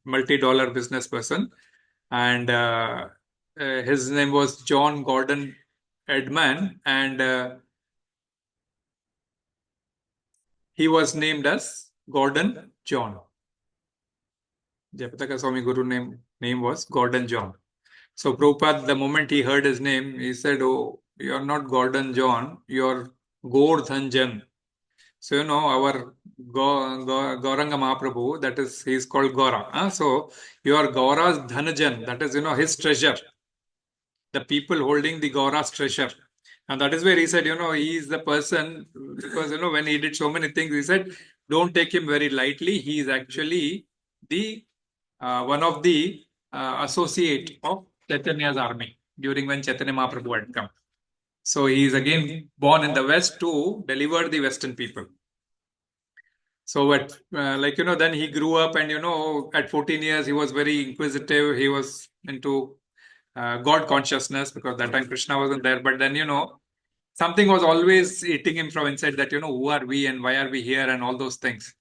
multi-dollar business person, and his name was John Gordon Edman, and he was named as Gordon John. Jayapataka Swami Guru name was Gordon John. So Prabhupada, the moment he heard his name, he said, "Oh, you're not Gordon John, you're Gordhan Jan." So, our Gauranga Mahaprabhu, that is, he's called Gaura. So, you are Gaura's Dhanajan, that is, his treasure. The people holding the Gaura's treasure. And that is where he said, he is the person, because, when he did so many things, he said, don't take him very lightly. He is actually the one of the associate of Chaitanya's army during when Chaitanya Mahaprabhu had come. So he is again born in the West to deliver the Western people. So then he grew up, and, at 14 years, he was very inquisitive. He was into God consciousness, because that time Krishna wasn't there. But then, something was always eating him from inside, that, who are we and why are we here and all those things.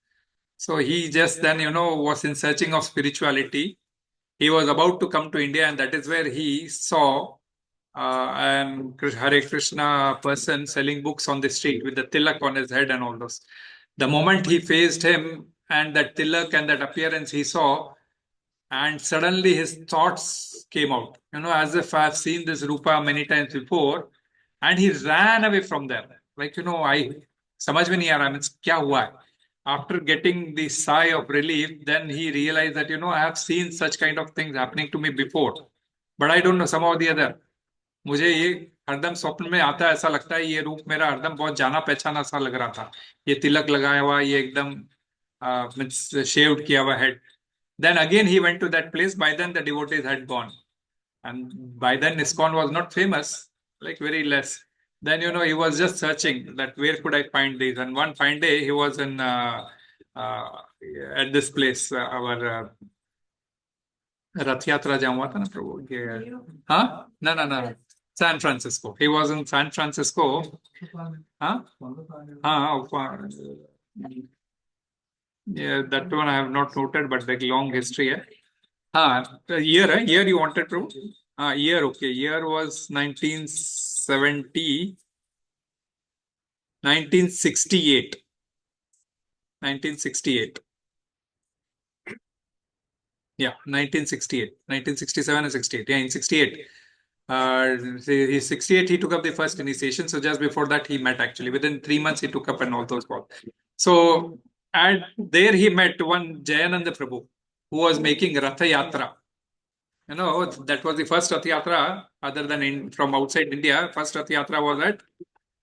So he just then, was in searching of spirituality. He was about to come to India, and that is where he saw an Hare Krishna person selling books on the street with the tilak on his head and all those. The moment he faced him, and that tilak and that appearance he saw, and suddenly his thoughts came out, as if I've seen this Rupa many times before, and he ran away from there. Like, I samajh mein nahi aa raha, means kya hua hai? After getting the sigh of relief, then he realized that, I have seen such kind of things happening to me before, but I don't know, somehow or the other. मुझे ये हरदम स्वप्न में आता है, ऐसा लगता है ये रूप मेरा हरदम बहुत जाना पहचाना सा लग रहा था. ये तिलक लगाया हुआ, ये एकदम shaved किया हुआ head. Then again he went to that place. By then the devotees had gone, and by then ISKCON was not famous, like very less. Then, he was just searching that where could I find these. And one fine day he was in at this place, our Rath Yatra jam hua tha na Prabhu. Huh? No. San Francisco. He was in San Francisco. Huh? Yeah, that one I have not noted, but like long history. Year you wanted, Prabhu? Year, okay. Year was 1968. 1968. Yeah, 1968. 1967 and 68. Yeah, in 68. He's 68, he took up the first initiation. So just before that, he met actually. Within 3 months, he took up and all those calls. So And there he met one Jayananda Prabhu who was making Ratha Yatra. You know, that was the first Rath Yatra other than from outside India. First Rath Yatra was at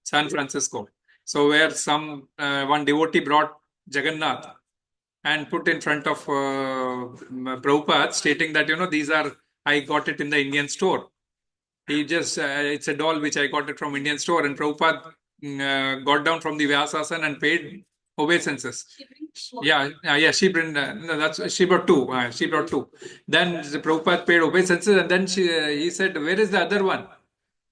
San Francisco. So where one devotee brought Jagannath and put in front of Prabhupada, stating that, I got it in the Indian store. He just, it's a doll which I got it from Indian store, and Prabhupada got down from the Vyasasana and paid obeisances. She brought two. She brought two. Then the Prabhupada paid obeisances, and then he said, "Where is the other one?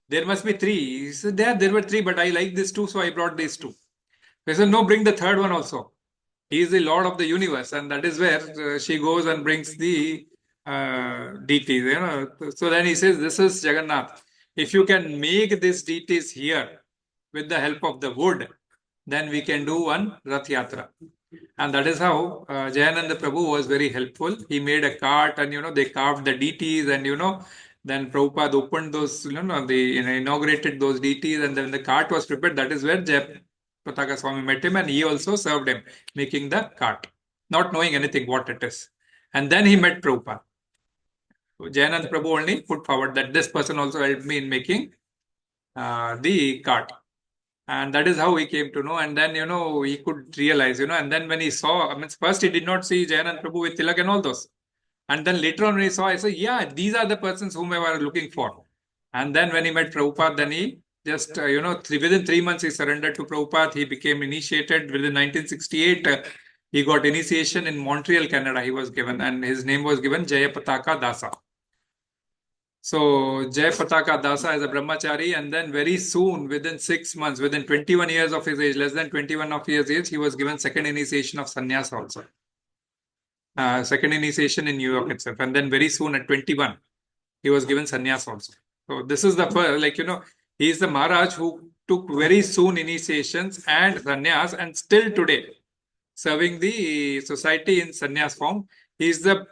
There must be three." He said, there were three, but I like this two, so I brought these two. He said, "No, bring the third one also. He is the Lord of the universe," and that is where she goes and brings the deities. So then he says, "This is Jagannath. If you can make these deities here with the help of the wood, then we can do one Rath Yatra." And that is how Jayananda Prabhu was very helpful. He made a cart, and they carved the deities, and then Prabhupada opened those, they inaugurated those deities, and then the cart was prepared. That is where Jayapataka Swami met him, and he also served him, making the cart, not knowing anything what it is. And then he met Prabhupada. Jayananda Prabhu only put forward that this person also helped me in making the cart. And that is how he came to know. And then, he could realize, and then when he saw, first he did not see Jayanand Prabhu with Tilak and all those. And then later on when he saw, I said, yeah, these are the persons whom I was looking for. And then when he met Prabhupada, then he just, within 3 months, he surrendered to Prabhupada. He became initiated. Within 1968, he got initiation in Montreal, Canada. He was given, and his name was given Jayapataka Dasa. So Jayapataka Dasa is a brahmachari, and then very soon, within 6 months, within 21 years of his age, less than 21 of his age, he was given second initiation of sannyas also. Second initiation in New York itself. And then very soon at 21, he was given sannyas also. So this is the first, he is the Maharaj who took very soon initiations and sannyas, and still today serving the society in sannyas form. He is the,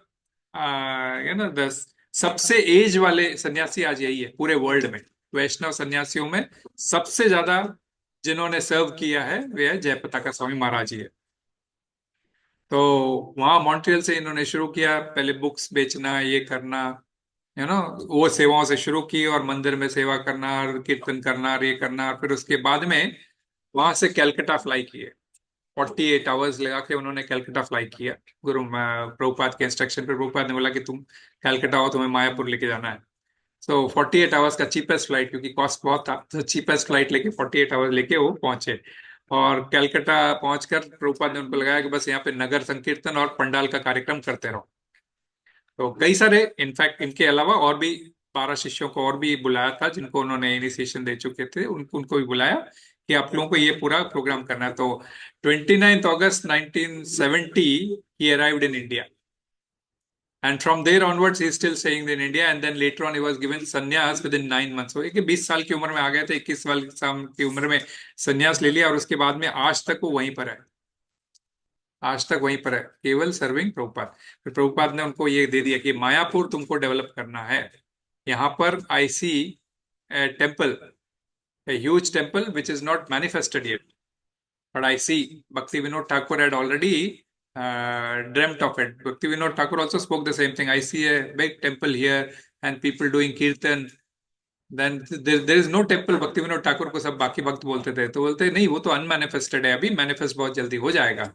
the सबसे एज वाले सन्यासी आज यही है पूरे वर्ल्ड में. वैष्णव सन्यासियों में सबसे ज्यादा जिन्होंने सर्व किया है वे है जयपताका स्वामी महाराज जी है. तो वहां मॉन्ट्रियल से इन्होंने शुरू किया, पहले बुक्स बेचना, ये करना, वो सेवाओं से शुरू की, और मंदिर में सेवा करना, और कीर्तन करना, और ये करना. और फिर उसके बाद में वहां से कैलकाटा फ्लाई किए. 48 आवर्स लगा के उन्होंने कैलकाटा फ्लाई किया. गुरु प्रभुपाद के इंस्ट्रक्शन पर प्रभुपाद ने बोला कि तुम कैलकाटा हो, तुम्हें मायापुर लेके जाना है. सो 48 आवर्स का चीपेस्ट फ्लाइट, क्योंकि कॉस्ट बहुत था, तो चीपेस्ट फ्लाइट लेके 48 आवर्स लेके वो पहुंचे. और कैलकाटा पहुंचकर प्रभुपाद ने उनको लगाया कि बस यहाँ पे नगर संकीर्तन और पंडाल का कार्यक्रम करते रहो. तो कई सारे, इनफैक्ट इनके अलावा और भी 12 शिष्यों को और भी बुलाया था, जिनको उन्होंने इनिशिएशन दे चुके थे, उनको भी बुलाया कि आप लोगों को ये पूरा प्रोग्राम करना है. तो 29th August 1970 he arrived in India, and from there onwards he is still staying in India. And then later on he was given sannyas within 9 months. So 20 साल की उम्र में आ गए थे, 21 साल की उम्र में संन्यास ले लिया, और उसके बाद में आज तक वो वहीं पर है. आज तक वहीं पर है, केवल सर्विंग प्रभुपाद. फिर प्रभुपाद ने उनको ये दे दिया कि मायापुर तुमको डेवलप करना है. यहाँ पर आई सी temple, a huge temple which is not manifested yet, but I see Bhakti Vinod Thakur had already dreamt of it. Bhakti Vinod Thakur also spoke the same thing. I see a big temple here and people doing kirtan. Then there is no temple. Bhakti Vinod Thakur को सब बाकी भक्त बोलते थे, तो बोलते नहीं, वो तो अनमैनिफेस्टेड है, अभी मैनिफेस्ट बहुत जल्दी हो जाएगा.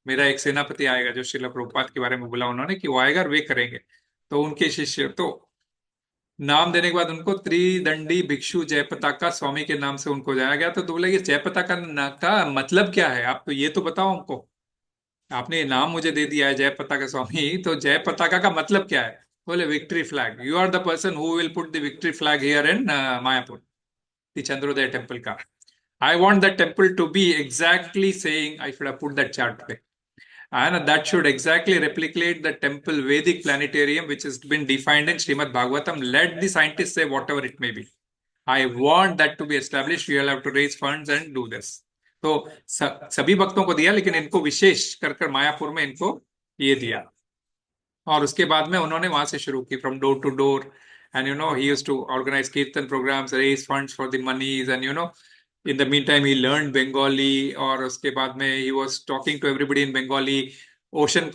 मेरा एक सेनापति आएगा जो श्रील प्रभुपाद के बारे में बोला उन्होंने कि वो आएगा और वे करेंगे. तो उनके शिष्य, तो नाम देने के बाद उनको त्रिदंडी भिक्षु जयपताका स्वामी के नाम से उनको जाया गया. तो बोले कि जयपताका का मतलब क्या है, आप तो ये तो बताओ हमको, आपने नाम मुझे दे दिया है जयपताका स्वामी, तो जयपताका का मतलब क्या है. बोले victory flag. You are the person who will put the victory flag here in Mayapur, the Chandrodaya temple का. I want that temple to be exactly saying, I should have put that chart पे, and that should exactly replicate the temple Vedic planetarium which has been defined in Srimad Bhagavatam. Let the scientists say whatever it may be. I want that to be established. We will have to raise funds and do this. तो सभी भक्तों को दिया, लेकिन इनको विशेष कर मायापुर में इनको ये दिया. और उसके बाद में उन्होंने वहां से शुरू की, from door to door, and he used to organize kirtan programs, raise funds for the monies, and in the mean time he learn Bengali, और उसके बाद में he was talking to everybody in Bengali. Ocean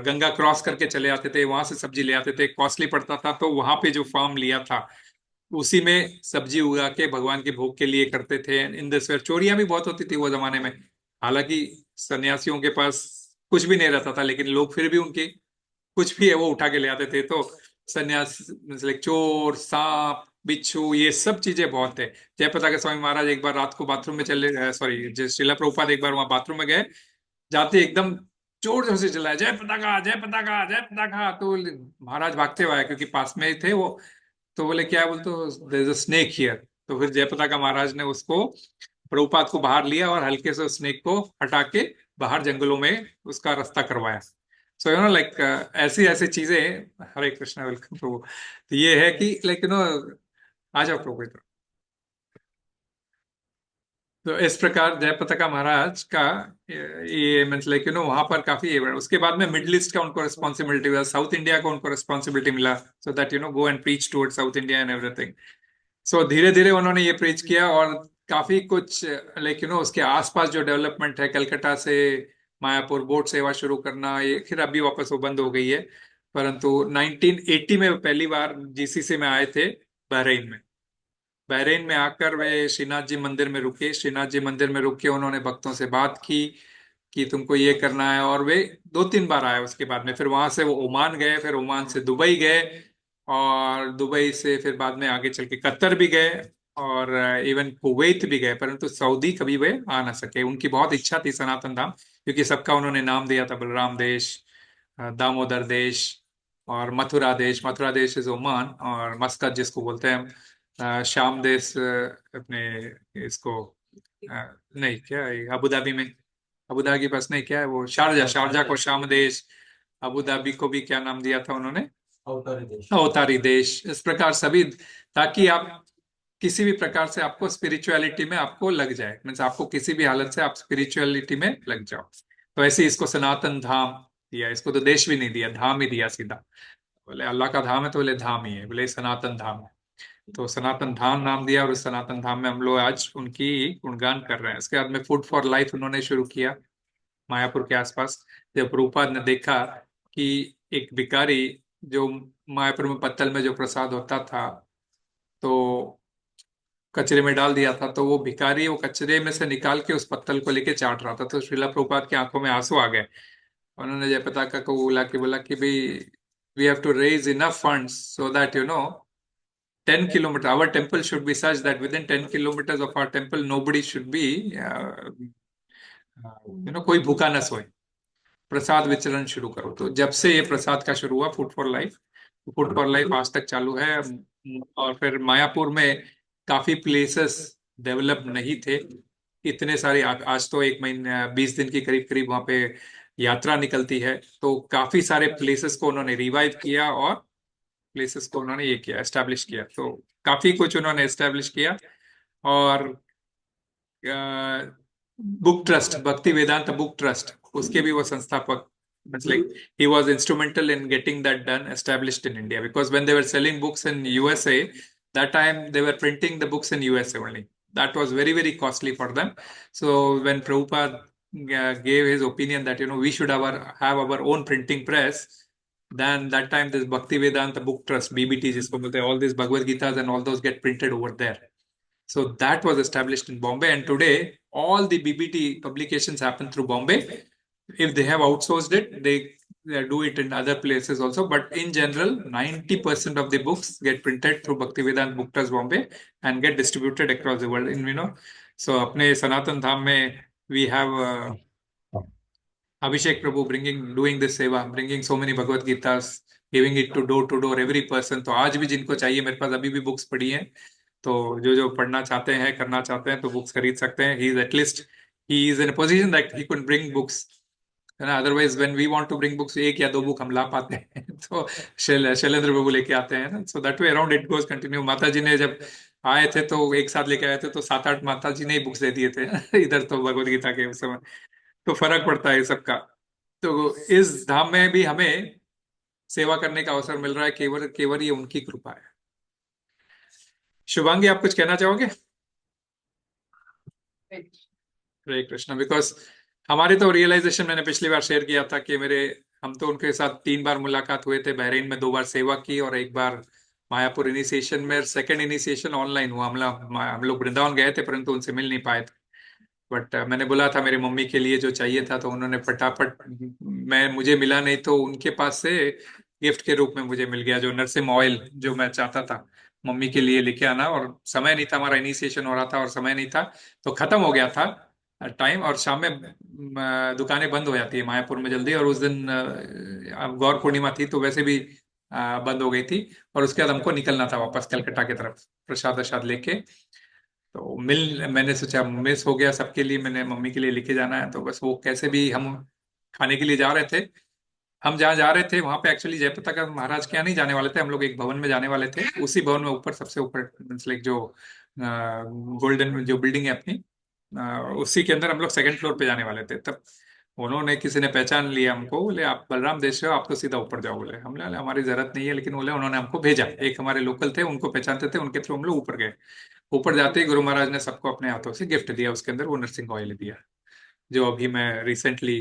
Ganga cross करके चले आते थे, वहां से सब्जी ले आते थे, कॉस्टली पड़ता था, तो वहां पे जो फार्म लिया था उसी में सब्जी उगा के भगवान के भोग के लिए करते थे। इन दिस वे चोरियां भी बहुत होती थी वो जमाने में। हालांकि सन्यासियों के पास कुछ भी नहीं रहता था, लेकिन लोग फिर भी उनके कुछ भी है वो उठा के ले आते थे। तो सन्यास लाइक चोर, सांप, बिच्छू, ये सब चीजें बहुत थे। जयप्रताका स्वामी महाराज एक बार रात को बाथरूम में चले, सॉरी श्रीला प्रभुपाद एक बार वहां बाथरूम में गए, जाते एकदम जोर जोर से चिल्लाया, जय पताका, जय पताका, जय पताका। तो महाराज भागते हुए आए, क्योंकि पास में ही थे वो। तो बोले क्या है, बोल तो there is a snake here. तो फिर जयप्रताका महाराज ने उसको, प्रभुपाद को बाहर लिया और हल्के से उस स्नेक को हटा के बाहर जंगलों में उसका रास्ता करवाया। सो लाइक ऐसी ऐसी चीजें। हरे कृष्णा, वेलकम प्रभु। तो ये है कि लाइक आ जाओ प्रभु इधर। तो इस प्रकार जयप्रताका महाराज का ये मीन्स लाइक वहां पर काफी उसके बाद में मिडिल ईस्ट का उनको रिस्पॉन्सिबिलिटी हुआ, साउथ इंडिया को उनको रिस्पॉन्सिबिलिटी मिला, so that go and preach toward south India and everything. So धीरे धीरे उन्होंने ये प्रीच किया, और काफी कुछ लाइक उसके आसपास जो डेवलपमेंट है, कलकत्ता से मायापुर बोट सेवा शुरू करना, ये फिर अभी वापस वो बंद हो गई है। परंतु 1980 में पहली बार जीसीसी में आए थे, बहरीन में। बहरीन में आकर वे श्रीनाथ जी मंदिर में रुके। श्रीनाथ जी मंदिर में रुक के उन्होंने भक्तों से बात की कि तुमको ये करना है, और वे 2-3 बार आए। उसके बाद में फिर वहां से वो ओमान गए, फिर ओमान से दुबई गए, और दुबई से फिर बाद में आगे चल के कतर भी गए, और इवन कुवैत भी गए। परंतु सऊदी कभी वे आ ना सके। उनकी बहुत इच्छा थी सनातन धाम, क्योंकि सबका उन्होंने नाम दिया था, बलराम देश, दामोदर देश, और मथुरा देश। मथुरा देश इज ओमान, और मस्कत जिसको बोलते हैं हम, शाम देश अपने इसको नहीं क्या ये अबू धाबी में, अबू धाबी के पास नहीं क्या है वो, शारजा, शारजा को शाम देश, अबू धाबी को भी क्या नाम दिया था उन्होंने, अवतारी देश। इस प्रकार सभी, ताकि आप किसी भी प्रकार से आपको स्पिरिचुअलिटी में आपको लग जाए, मीन्स आपको किसी भी हालत से आप स्पिरिचुअलिटी में लग जाओ। तो ऐसे इसको सनातन धाम दिया। इसको तो देश भी नहीं दिया, धाम ही दिया सीधा। बोले अल्लाह का धाम है तो बोले धाम ही है, बोले सनातन धाम है, तो सनातन धाम नाम दिया। और उस सनातन धाम में हम लोग आज उनकी गुणगान कर रहे हैं। इसके बाद में फूड फॉर लाइफ उन्होंने शुरू किया मायापुर के आसपास। जब रूपा ने देखा कि एक भिखारी जो मायापुर में पत्तल में जो प्रसाद होता था तो कचरे में डाल दिया था, तो वो भिखारी वो कचरे में से निकाल के उस पत्तल को लेके चाट रहा था, तो श्रीला प्रभुपाद की आंखों में आंसू आ गए। उन्होंने जयप्रताका को बुला के बोला कि भाई, we have to raise enough funds so that 10 kilometers. Our temple should be such that within 10 kilometers of our temple, nobody should be, कोई भूखा न सोए। प्रसाद वितरण शुरू करो। तो जब से ये प्रसाद का शुरू हुआ food for life, food for life आज तक चालू है। और फिर मायापुर में काफी प्लेसेस डेवलप नहीं थे इतने सारे। आज तो 1 महीने 20 दिन की करीब करीब वहां पे यात्रा निकलती है, तो काफी सारे प्लेसेस को उन्होंने रिवाइव किया, और प्लेसेस को उन्होंने ये किया, एस्टेब्लिश किया। तो काफी कुछ उन्होंने एस्टेब्लिश किया। और बुक ट्रस्ट, भक्ति वेदांत बुक ट्रस्ट, उसके भी वो संस्थापक, like he was instrumental in getting that done, established in India, because when they were selling books in USA, that time they were printing the books in USA only. That was very, very costly for them. So when Prabhupada gave his opinion that we should have our own printing press, then that time this Bhakti Vedanta Book Trust, BBT जिसको बोलते हैं, all these Bhagavad Gitas and all those get printed over there. So that was established in Bombay, and today all the BBT publications happen through Bombay. If they have outsourced it, they do it in other places also. But in general, 90% of the books get printed through Bhaktivedanta Book Trust Bombay and get distributed across the world. So अपने सनातन धाम में we have Abhishek Prabhu doing this seva, bringing so many Bhagavad Gitas, giving it to door every person. तो आज भी जिनको चाहिए, मेरे पास अभी भी बुक्स पड़ी हैं, तो जो पढ़ना चाहते हैं, करना चाहते हैं, तो बुक्स खरीद सकते हैं। He is at least he is in position that he can bring books, है ना। Otherwise when we want to bring books, 1 या 2 बुक हम ला पाते हैं तो शैलेंद्र बाबू लेके आते हैं ना। So that way around it goes continue. माता जी ने जब आए थे तो एक साथ लेके आए थे, तो 7-8 माता जी ने ही बुक्स दे दिए थे इधर तो भगवद गीता के उस समय। तो फर्क पड़ता है सबका। तो इस धाम में भी हमें सेवा करने का अवसर मिल रहा है, केवल केवल ये उनकी कृपा है। शुभांगी, आप कुछ कहना चाहोगे? हरे कृष्णा। बिकॉज हमारे तो रियलाइजेशन मैंने पिछली बार शेयर किया था कि हम तो उनके साथ 3 बार मुलाकात हुए थे, बहरीन में 2 बार सेवा की और 1 बार मायापुर इनिशिएशन में। सेकंड इनिशिएशन ऑनलाइन हुआ। हम लोग वृंदावन गए थे परंतु उनसे मिल नहीं पाए थे। बट मैंने बोला था मेरी मम्मी के लिए जो चाहिए था, तो उन्होंने फटाफट, मुझे मिला नहीं तो उनके पास से गिफ्ट के रूप में मुझे मिल गया, जो नरसिम ऑयल जो मैं चाहता था मम्मी के लिए लेके आना। और समय नहीं था, हमारा इनिशिएशन हो रहा था और समय नहीं था, तो खत्म हो गया था टाइम। और शाम में दुकानें बंद हो जाती है मायापुर में जल्दी, और उस दिन गौर पूर्णिमा थी तो वैसे भी बंद हो गई थी। और उसके बाद हमको निकलना था वापस कलकत्ता की तरफ प्रसाद वरसाद लेके। तो मैंने सोचा मिस हो गया सबके लिए, मैंने मम्मी के लिए लेके जाना है, तो बस वो कैसे भी हम खाने के लिए जा रहे थे। हम जहाँ जा रहे थे वहां पे एक्चुअली जयप्रताप महाराज के यहाँ नहीं जाने वाले थे, हम लोग एक भवन में जाने वाले थे। उसी भवन में ऊपर, सबसे ऊपर, लाइक जो गोल्डन जो बिल्डिंग है अपनी, उसी के अंदर हम लोग सेकंड फ्लोर पे जाने वाले थे। तब उन्होंने, किसी ने पहचान लिया हमको, बोले आप बलराम देश से हो, आप तो सीधा ऊपर जाओ। बोले हमने बोला, हमारी जरूरत नहीं है, लेकिन बोले उन्होंने हमको भेजा। एक हमारे लोकल थे, उनको पहचानते थे, उनके थ्रू हम लोग ऊपर गए। ऊपर जाते ही गुरु महाराज ने सबको अपने हाथों से गिफ्ट दिया, उसके अंदर वो नर्सिंग ऑयल दिया, जो अभी मैं रिसेंटली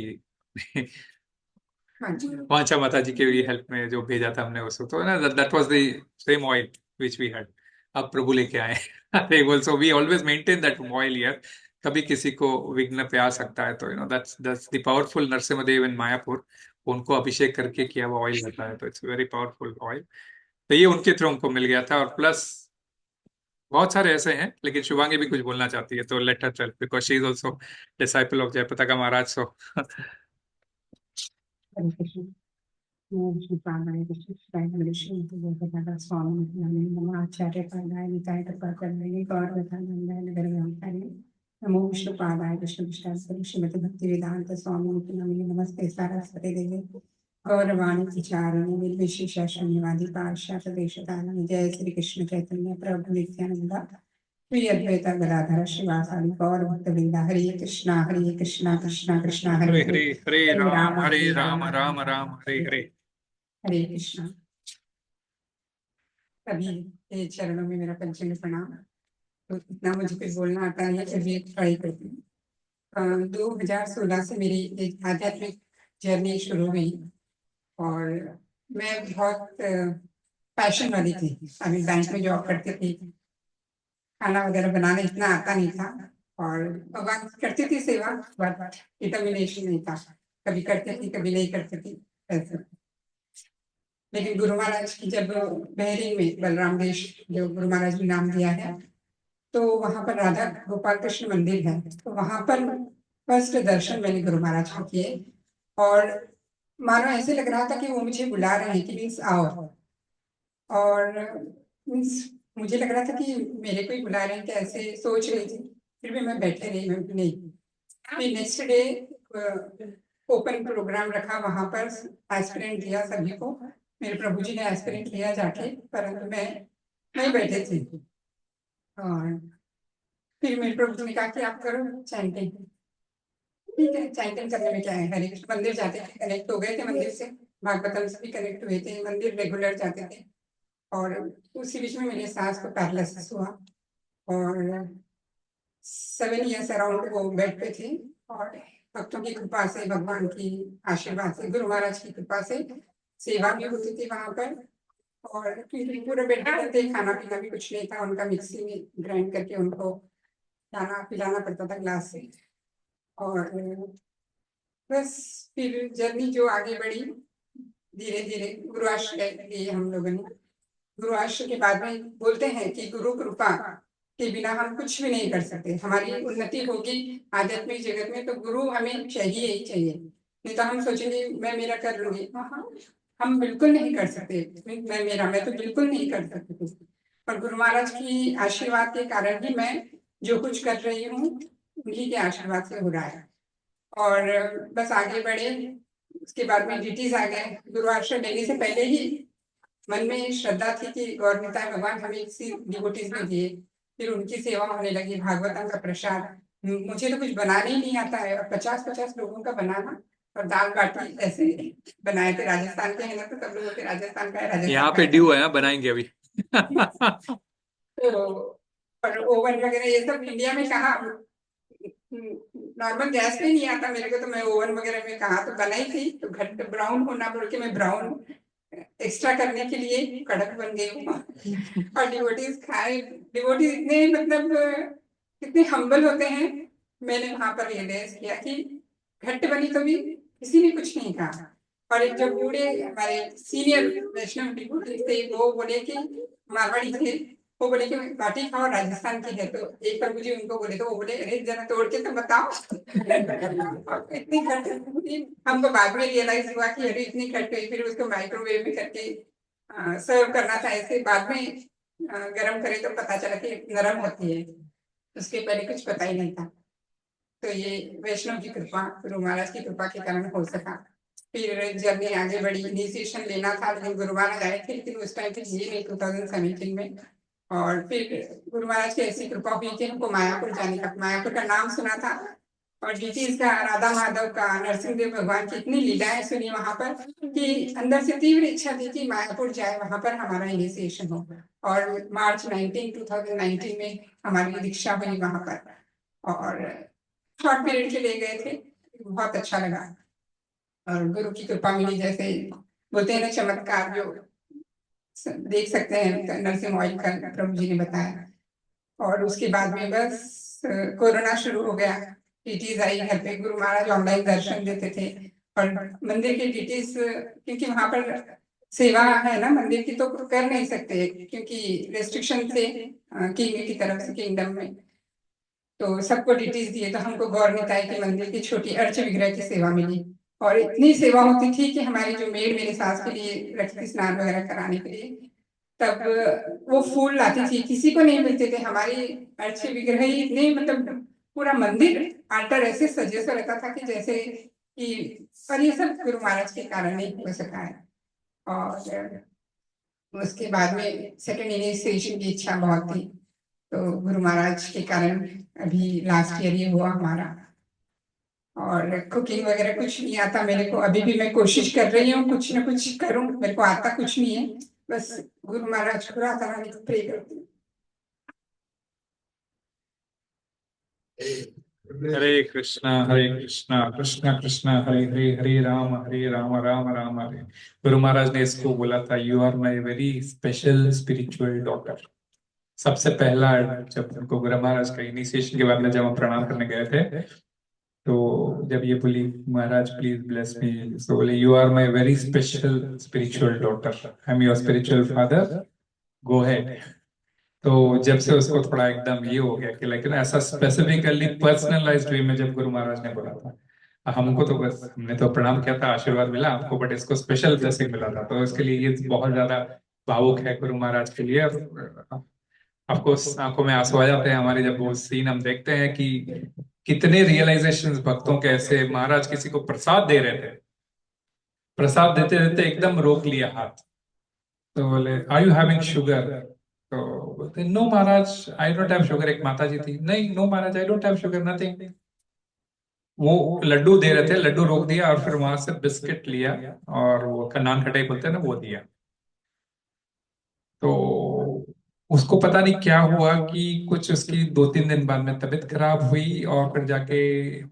वाचा माता जी के हेल्प में जो भेजा था हमने उसको, तो ना that was the same oil which we had. अब प्रभु लेके आए। they also we always maintain that oil here। कभी किसी को विघ्न पे आ सकता है, तो that's the powerful नरसिम्हा इन मायापुर, उनको अभिषेक करके किया हुआ ऑयल होता है, तो इट्स वेरी पावरफुल ऑयल। तो ये उनके थ्रू हमको मिल गया था। और प्लस बहुत सारे ऐसे हैं, लेकिन शुभांगी भी कुछ बोलना चाहती है, तो let her tell, because she is also disciple of Jaypratap Maharaj. So Hare Krishna. ओम श्री प्राणाय कृष्ण शिवाय नमः। भगवता स्वामी नमः। आचार्य पादाय निताय कृपाकरणे गौर गदानंदाय नगर व्यापारे नमो विष्णु पादाय कृष्ण विष्टाय श्रीमति भक्ति वेदांत स्वामी नमः। नमस्ते सारस्वती देवी गौरवाणी विचारिणी निर्विशेष शून्यवादी पाश्चात्य देशकाल। जय श्री कृष्ण चैतन्य प्रभु नित्यानंद श्री अद्वैत गदाधर श्रीवासादि गौर भक्तवृंदा। हरे कृष्णा कृष्णा कृष्णा हरे हरे हरे, हरे हरे राम हरे हरे राम, राम राम हरे हरे। हरे कृष्णा। सभी के चरणों में मेरा पंचम प्रणाम। तो इतना मुझे कुछ बोलना आता है, फिर भी एक ट्राई करती हूँ। 2016 से मेरी एक आध्यात्मिक जर्नी शुरू हुई और मैं बहुत पैशन वाली थी। अभी बैंक में जॉब करती थी, खाना वगैरह बनाना इतना आता नहीं था और भगवान करती थी सेवा, बट डिटर्मिनेशन नहीं था। कभी करती थी, कभी नहीं करती थी ऐसे। लेकिन गुरु महाराज की जब बहरीन में बलराम देश जो गुरु महाराज ने नाम दिया है, तो वहां पर राधा गोपाल कृष्ण मंदिर है, तो वहां पर फर्स्ट दर्शन मैंने गुरु महाराज को किए और मानो ऐसे लग रहा था कि वो मुझे बुला रहे हैं कि मीन्स आओ। और मीन्स मुझे लग रहा था कि मेरे को ही बुला रहे हैं, कि ऐसे सोच रही थी। फिर भी मैं बैठे रही, मैं नहीं। फिर नेक्स्ट डे ओपन प्रोग्राम रखा, वहां पर एस्पिरेंट दिया सभी को। मेरे प्रभु जी ने एस्पिरेंट लिया जाके, परंतु मैं नहीं बैठे थे। और फिर मेरे प्रभु जी ने कहा कि आप करो चैंटिंग। ठीक है, चैंटिंग करने में क्या है। हरे कृष्ण मंदिर जाते थे, कनेक्ट हो गए थे मंदिर से, भागवतम से भी कनेक्ट हुए थे, मंदिर रेगुलर जाते थे। और उसी बीच में मेरे सास को पैरालिसिस हुआ और 7 years अराउंड वो बेड पे थे। और भक्तों की कृपा से, भगवान की आशीर्वाद से, गुरु महाराज की कृपा से सेवा भी होती थी वहां पर। और पूरे बेड पे थे, खाना पीना भी कुछ नहीं था, उनका मिक्सी में ग्राइंड करके उनको खाना पिलाना पड़ता था ग्लास से। और बस फिर जर्नी जो आगे बढ़ी धीरे धीरे, गुरु आश्रय लिए हम लोगों ने। गुरु आश्रय के बाद में बोलते हैं कि गुरु कृपा के बिना हम कुछ भी नहीं कर सकते। हमारी उन्नति होगी आध्यात्मिक जगत में तो गुरु हमें चाहिए ही चाहिए, नहीं तो हम सोचेंगे मैं मेरा कर लूंगी। हम बिल्कुल नहीं कर सकते। मैं तो बिल्कुल नहीं कर सकती। पर गुरु महाराज की आशीर्वाद के कारण ही मैं जो कुछ कर रही हूँ, उन्हीं के आशीर्वाद से हो रहा है। और बस आगे बढ़े। उसके बाद में ड्यूटीज आ गए। गुरु आश्रय लेने से पहले ही मन में श्रद्धा थी कि गौरवताएं भगवान हमें इसी डिवोटीज में दिए। फिर उनकी सेवा होने लगी, भागवतम का प्रसाद। मुझे तो कुछ बनाने ही नहीं आता है, और 50-50 लोगों का बनाना और दाल बाटी ऐसे बनाए थे। राजस्थान के है ना, तो सब लोगों के राजस्थान का है, राजस्थान यहाँ का पे है। ड्यू है, बनाएंगे अभी। तो और ओवन वगैरह ये सब इंडिया में कहाँ नॉर्मल गैस पे नहीं आता मेरे को, तो मैं ओवन वगैरह में कहा तो बनाई थी, तो घट ब्राउन होना बोल के मैं ब्राउन एक्स्ट्रा करने के लिए कड़क बन गई हूँ। और डिवोटीज खाए, डिवोटीज इतने मतलब कितने हम्बल होते हैं। मैंने वहां पर रियलाइज किया कि घट बनी तो भी किसी ने कुछ नहीं कहा। और एक जो बूढ़े हमारे सीनियर वैष्णव डिवोटी थे, वो बोले कि मारवाड़ी थे, वो बोले कि बाटी खाओ राजस्थान की है। तो एक बार मुझे उनको बोले, तो वो बोले अरे जरा तोड़ के तो बताओ। इतनी खट हुई, हमको बाद में रियलाइज हुआ कि अरे इतनी खट हुई। फिर उसको माइक्रोवेव में करके सर्व करना था। ऐसे बाद में गरम करे तो पता चला कि नरम होती है, उसके पहले कुछ पता ही नहीं था। तो ये वैष्णव की कृपा, गुरु महाराज की कृपा के कारण हो सका। फिर जर्नी आगे बढ़ी, इनिशिएशन लेना था, लेकिन गुरु महाराज आए थे, लेकिन उस टाइम फिर ये नहीं 2017 में। और फिर गुरु महाराज की ऐसी कृपा हुई कि हमको मायापुर जाने का, मायापुर का नाम सुना था और डिटीज का, राधा माधव का, नरसिंहदेव भगवान की इतनी लीलाएं सुनी वहां पर कि अंदर से तीव्र इच्छा थी कि मायापुर जाए, वहां पर हमारा इनिशिएशन हो। और मार्च 2019 में हमारी दीक्षा हुई वहां पर, और शॉर्ट पीरियड के लिए गए थे, बहुत अच्छा लगा। और गुरु की कृपा मिली, जैसे बोलते हैं ना चमत्कार, जो देख सकते हैं नरसिंह ऑयल का प्रभु जी ने बताया। और उसके बाद में बस कोरोना शुरू हो गया, टीटीज आई घर पे। गुरु महाराज ऑनलाइन दर्शन देते थे और मंदिर के टीटीज, क्योंकि वहां पर सेवा है ना मंदिर की, तो कर नहीं सकते क्योंकि रेस्ट्रिक्शन थे किंग की तरफ से किंगडम में। तो सबको टीटीज दिए, तो हमको गौर निताई के मंदिर की छोटी अर्च विग्रह की सेवा मिली। और इतनी सेवा होती थी कि हमारी जो मेड मेरे सास के लिए रखती थी स्नान वगैरह कराने के लिए, तब वो फूल लाती थी, किसी को नहीं मिलते थे। हमारी अर्ची विग्रह ही इतने, मतलब पूरा मंदिर आल्टर ऐसे सजे सा रहता था कि जैसे कि, और ये सब गुरु महाराज के कारण ही हो सका है। और उसके बाद में सेकंड इनिशिएशन की इच्छा बहुत थी, तो गुरु महाराज के कारण अभी लास्ट ईयर ये हुआ हमारा। और कुकिंग वगैरह कुछ नहीं आता मेरे को, अभी भी मैं कोशिश कर रही हूँ कुछ ना कुछ करूँ, मेरे को आता कुछ नहीं है, बस गुरु महाराज को राधा रानी को प्रे करती हूँ। हरे कृष्णा कृष्णा कृष्णा हरे हरे, हरे राम राम राम हरे। गुरु महाराज ने इसको बोला था, you are my very special spiritual daughter. सबसे पहला जब उनको गुरु महाराज का इनिशिएशन के बाद में जब हम प्रणाम करने गए थे, तो जब ये बोली महाराज प्लीज ब्लेस मी, तो बोले you are my very special spiritual daughter, I am your spiritual father, go ahead. तो जब से उसको थोड़ा एकदम ये हो गया कि लेकिन ऐसा स्पेसिफिकली पर्सनलाइज्ड वे में जब गुरु महाराज ने बोला था, हमको तो बस हमने तो प्रणाम किया था, आशीर्वाद मिला आपको, बट इसको स्पेशल ब्लेसिंग मिला था। तो इसके लिए ये बहुत ज्यादा भावुक है गुरु महाराज के लिए। आपको आंखों में आंसू आ जाते हैं हमारे जब वो सीन हम देखते हैं कि कितने रियलाइजेशंस भक्तों के ऐसे, महाराज किसी को प्रसाद दे रहे थे, प्रसाद देते देते एकदम रोक लिया हाथ, तो बोले आर यू हैविंग शुगर, तो बोलते no Maharaj I don't have sugar. एक माता जी थी, नहीं no Maharaj I don't have sugar nothing. वो लड्डू दे रहे थे, लड्डू रोक दिया और फिर वहां से बिस्किट लिया और वो नान खटाई बोलते हैं ना, वो दिया। तो उसको पता नहीं क्या हुआ कि कुछ उसकी 2-3 दिन बाद में तबीयत खराब हुई और फिर जाके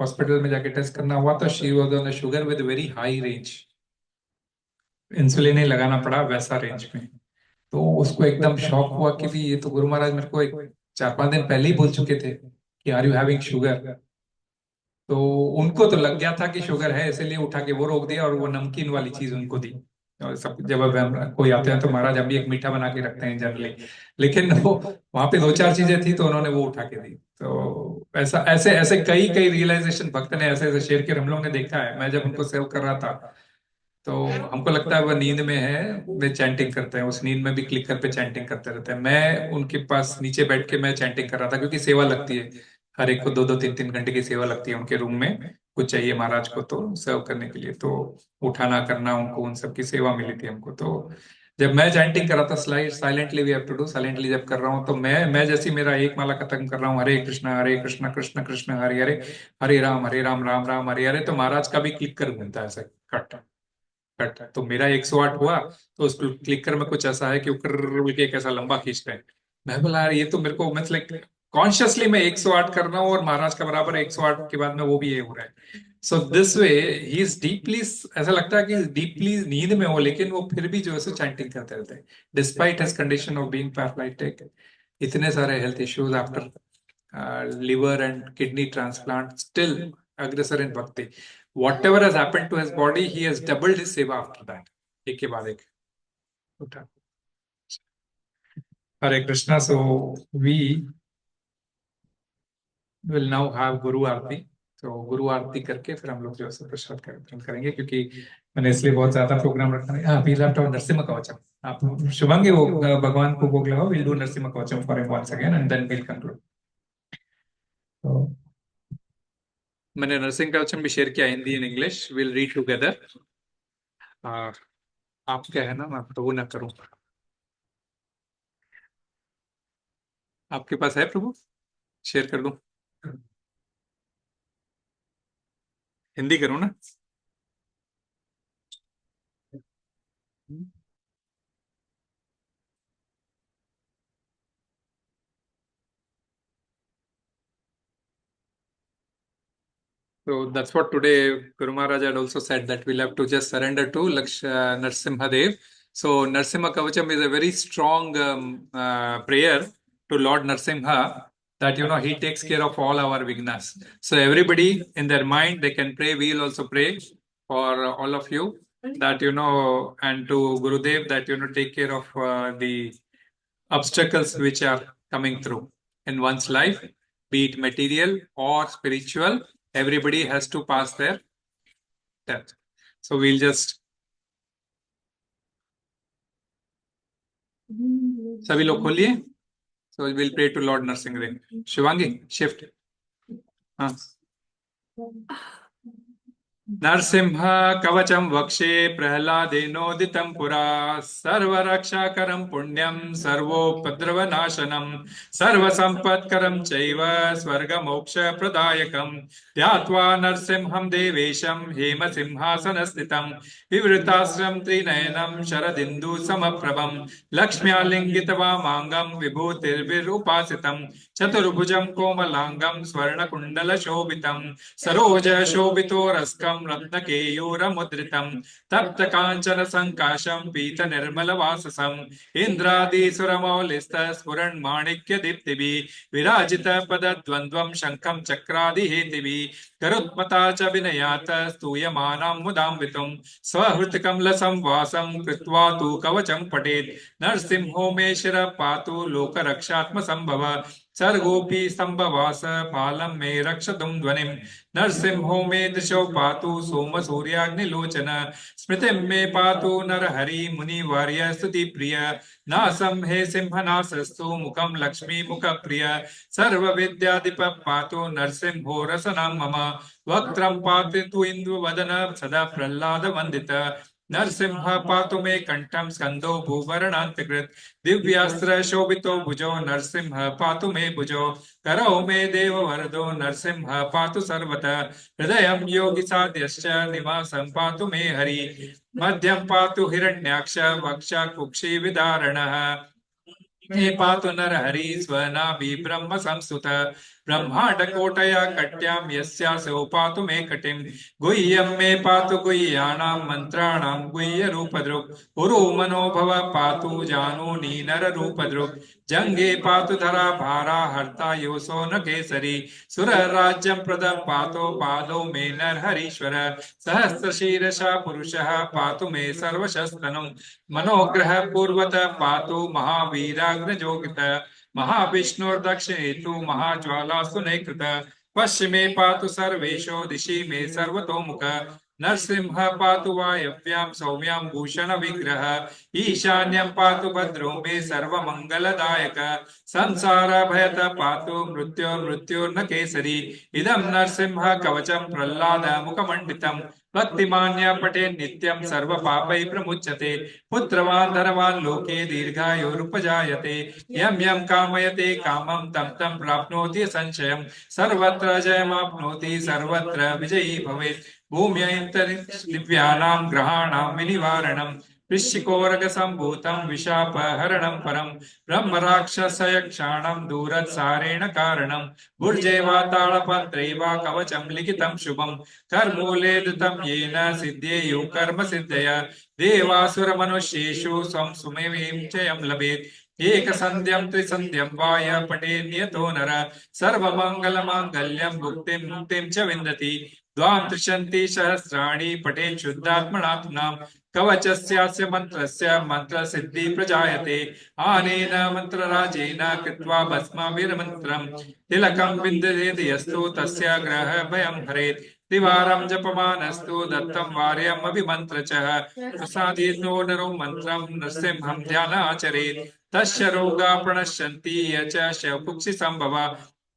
हॉस्पिटल में जाके टेस्ट करना हुआ, तो she was on sugar with very high range, insulin ही लगाना पड़ा वैसा रेंज में। तो उसको एकदम शॉक हुआ कि भी ये तो गुरु महाराज मेरे को 4-5 दिन पहले ही बोल चुके थे कि आर यू हैविंग शुगर। तो उनको तो लग गया था कि शुगर है, इसलिए उठा के वो रोक दिया और वो नमकीन वाली चीज उनको दी। और सब जब अब हम कोई आते हैं तो महाराज हम भी एक मीठा बना के रखते हैं जनरली, लेकिन वो वहां पे 2-4 चीजें थी तो उन्होंने वो उठा के दी। तो ऐसा ऐसे ऐसे कई कई रियलाइजेशन भक्त ने ऐसे ऐसे शेयर किए, हम लोगों ने देखा है। मैं जब उनको सेव कर रहा था तो हमको लगता है वो नींद में है, वे चैंटिंग करते हैं, उस नींद में भी क्लिकर पे चैंटिंग करते रहते हैं। मैं उनके पास नीचे बैठ के मैं चैंटिंग कर रहा था, क्योंकि सेवा लगती है, हर एक को 2-2, 3-3 घंटे की सेवा लगती है उनके रूम में, कुछ चाहिए महाराज को तो सर्व करने के लिए, तो उठाना करना उनको, उन सब की सेवा मिली थी हमको। तो जब मैं चैंटिंग कर रहा था slide silently, we have to do silently, जब कर रहा हूँ तो मैं जैसे मेरा एक माला खत्म कर रहा हूँ, हरे कृष्णा कृष्ण कृष्ण हरे हरे, हरे राम राम राम हरे हरे, तो महाराज का भी क्लिक कर घूमता है ऐसा कट कट। तो मेरा 108 हुआ, तो उस क्लिकर में कुछ ऐसा है कि ऊपर एक ऐसा लंबा खींचते हैं। मैं बोला यार ये तो मेरे को मतलब कॉन्शियसली मैं 108 कर रहा हूँ और महाराज का बराबर 108 के बाद में वो भी ये हो रहा है। So this way he is deeply, ऐसा लगता है कि डीपली नींद में हो, लेकिन वो फिर भी जो है सो चैंटिंग करते रहते हैं despite his condition of being paralytic, इतने सारे health issues after liver and kidney transplant, still aggressor in bhakti. Whatever has happened to his body, he has doubled his seva after that. एक के बाद एक उठा। Hare Krishna. So we will now have Guru Aarti. तो गुरु आरती करके फिर हम लोग जो है प्रसाद करेंगे, क्योंकि मैंने इसलिए बहुत ज्यादा प्रोग्राम रखा है। अभी लैपटॉप नरसिम्हा कवचम, आप शुभांगी वो भगवान को भोग लगाओ, will do Narasimha Kavacham for him once again and then will conclude. तो मैंने नरसिंह कवचम भी शेयर किया Hindi and English, will read together. आप क्या है ना, मैं प्रभु ना करूं, आपके पास है प्रभु, शेयर कर दूं, हिंदी करूं ना? So that's what today Guru Maharaj had also said, that we'll have to just surrender to Narsimha Dev. So Narsimha Kavacham is a very strong prayer to Lord Narsimha, that he takes care of all our vignas. So everybody in their mind, they can pray. We'll also pray for all of you, that and to Gurudev, that take care of the obstacles which are coming through in one's life, be it material or spiritual. Everybody has to pass their test. So we'll just सभी लोग खोलिए। So we'll pray to Lord Narsimha. Shivangi, shift. हाँ। नरसिंह कवचम वक्षे प्रह्लादेनोदितं पुरा, सर्वरक्षाकरं पुण्यं सर्वोपद्रवनाशनं सर्वसम्पत्करं चैव स्वर्गमोक्षप्रदायकं, ध्यात्वा नरसिंहं देवेशं हेमसिंहासनस्थितं विवृताश्रं त्रिनयनं शरदिन्दुसमप्रभं लक्ष्म्यालिङ्गितवामाङ्गं विभूतिर्विरुपासितं चतुर्भुजं कोमलाङ्गं स्वर्णकुण्डलशोभितं सरोजशोभितो रस्कं रत्नकेयूरमुद्रितं तप्तकाञ्चन संकाशं पीतनिर्मलवाससं इन्द्रादिसुरमौलिस्तस्फुरन्माणिक्यदीप्तिभिः विराजितपदद्वन्द्वं शङ्खं चक्रादिहेतिभिः गरुत्मता च विनयात् स्तूयमानं मुदान्वितं स्वहृत्कमलसंवासं कृत्वा तु कवचं पठेत् नरसिंहो मे शिरः पातु लोकरक्षात्मसंभव सर्गोऽपि स्तम्भवास पालं मे रक्षतुं ध्वनिं नरसिंहो मे दृशो पातु सोम सूर्याग्निलोचन स्मृतिं मे पातु नरहरि मुनिवार्य स्तुतिप्रिय नासं हे सिंहनासस्तु मुखं लक्ष्मी मुखप्रिय सर्वविद्याधिपः पातु नरसिंहो रसनं मम वक्त्रं पातु इन्दुवदन सदा प्रह्लादवन्दित नरसिंह पातु मे कंठं स्कंदो भूवरणान्तकृत दिव्यास्त्र शोभितो भुजो नरसिंह पातु मे भुजो करौ मे देव वरदो नरसिंह पातु सर्वतः हृदयं योगी साध्यश्च निवासं पातु मे हरि मध्यं पातु हिरण्याक्ष वक्षा कुक्षि विदारणः मे पातु नरहरि स्वनाभि ब्रह्म संस्तुत ब्रह्मांडकोटया कट्यां यस्यासौ पातु मे कटिं गुह्यं मे पातु गुह्यानां मंत्राणां गुह्यरूपदृक् उरु मनोभव पातु जानूनि नररूपदृक् जंगे पातु धरा भारा हर्ता योसो न केसरी सुरराज्यं प्रदं पातो पादो मे नरहरीश्वर सहस्रशीर्षः पुरुषः पातु मे सर्वशस्तनं मनोग्रह पूर्वत पातु महावीराग्रजोगित महाविष्णुर्दक्षिणेतु महाज्वालासु नैकृत पश्चिमे पातु सर्वेशो दिशि मे सर्वतोमुख नरसिंह पातु वायव्यां सौम्यां भूषण विग्रह ईशान्यं पातु भद्रो मे सर्वमंगलदायक संसार भयत पातु मृत्युर्न केसरी इदं नरसिंह कवचं प्रह्लाद मुखमण्डितं भक्तिमान्य पठे नित्यं सर्व पापै प्रमुच्यते पुत्रवान् धनवान् लोके दीर्घायुरुपजायते यं यं कामयते कामं तं तं प्राप्नोति संशयं सर्वत्र जयमाप्नोति सर्वत्र विजयी भवेत् भूम्यैन्तरिदिव्यानां ग्रहाणां विनिवारणम् वृश्चिकोरगसम्भूतं विशापहरणं परं ब्रह्मराक्षसयक्षाणां दूरत्सारेण कारणं भुर्जे वा ताळपत्रे वा कवचं लिखितं शुभं कर्मूले धृतं येन सिद्ध्येयुः कर्म सिद्धय देवासुरमनुष्येषु स्वं सुमेवीं जयं लभेत् एकसन्ध्यं त्रिसन्ध्यं वा यः पठेत् नियतो नर सर्वमङ्गलमाङ्गल्यं भुक्तिं मुक्तिं च विन्दति द्वां त्रिशन्ति सहस्राणि पठेत् शुद्धात्मनात्मनां कवचस्यास्य मन्त्रस्य मन्त्रसिद्धि प्रजायते आनेन मन्त्रराजेन कृत्वा भस्माभिर्मन्त्रं तिलकं विन्दते यस्तु तस्य ग्रहभयं हरेत् त्रिवारं जपमानस्तु दत्तं वार्यमभिमन्त्र च प्रसादेनो नरो मन्त्रं नृसिंहं ध्यानाचरेत् तस्य रोगा प्रणश्यन्ति य च शवकुक्षि सम्भवा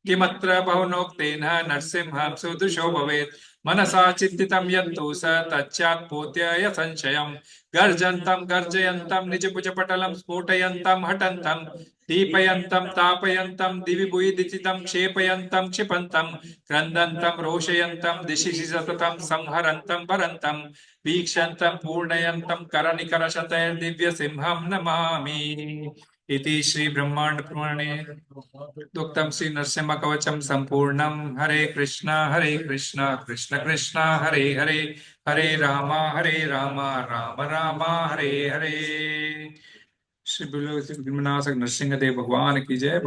किमत्र बहुनोक्तेन नरसिंहं सुदृशो भवेत् मनसा चिन्तितं यत्तु स तच्चात्पोत्य संशयं गर्जन्तं गर्जयन्तं निजभुजपटलं स्फोटयन्तं हठन्तं दीपयन्तं तापयन्तं दिवि भुवि दिचितं क्षेपयन्तं क्षिपन्तं क्रन्दन्तं रोषयन्तं दिशि सततं संहरन्तं भरन्तं वीक्षन्तं पूर्णयन्तं करनिकरशतैर्दिव्यसिंहं नमामि इति श्री ब्रह्मांड पुराणे उक्तं श्री नरसिंह कवचम संपूर्णं हरे कृष्णा कृष्ण कृष्ण हरे हरे हरे राम राम राम हरे हरे। श्री नरसिंह देव भगवान की जय।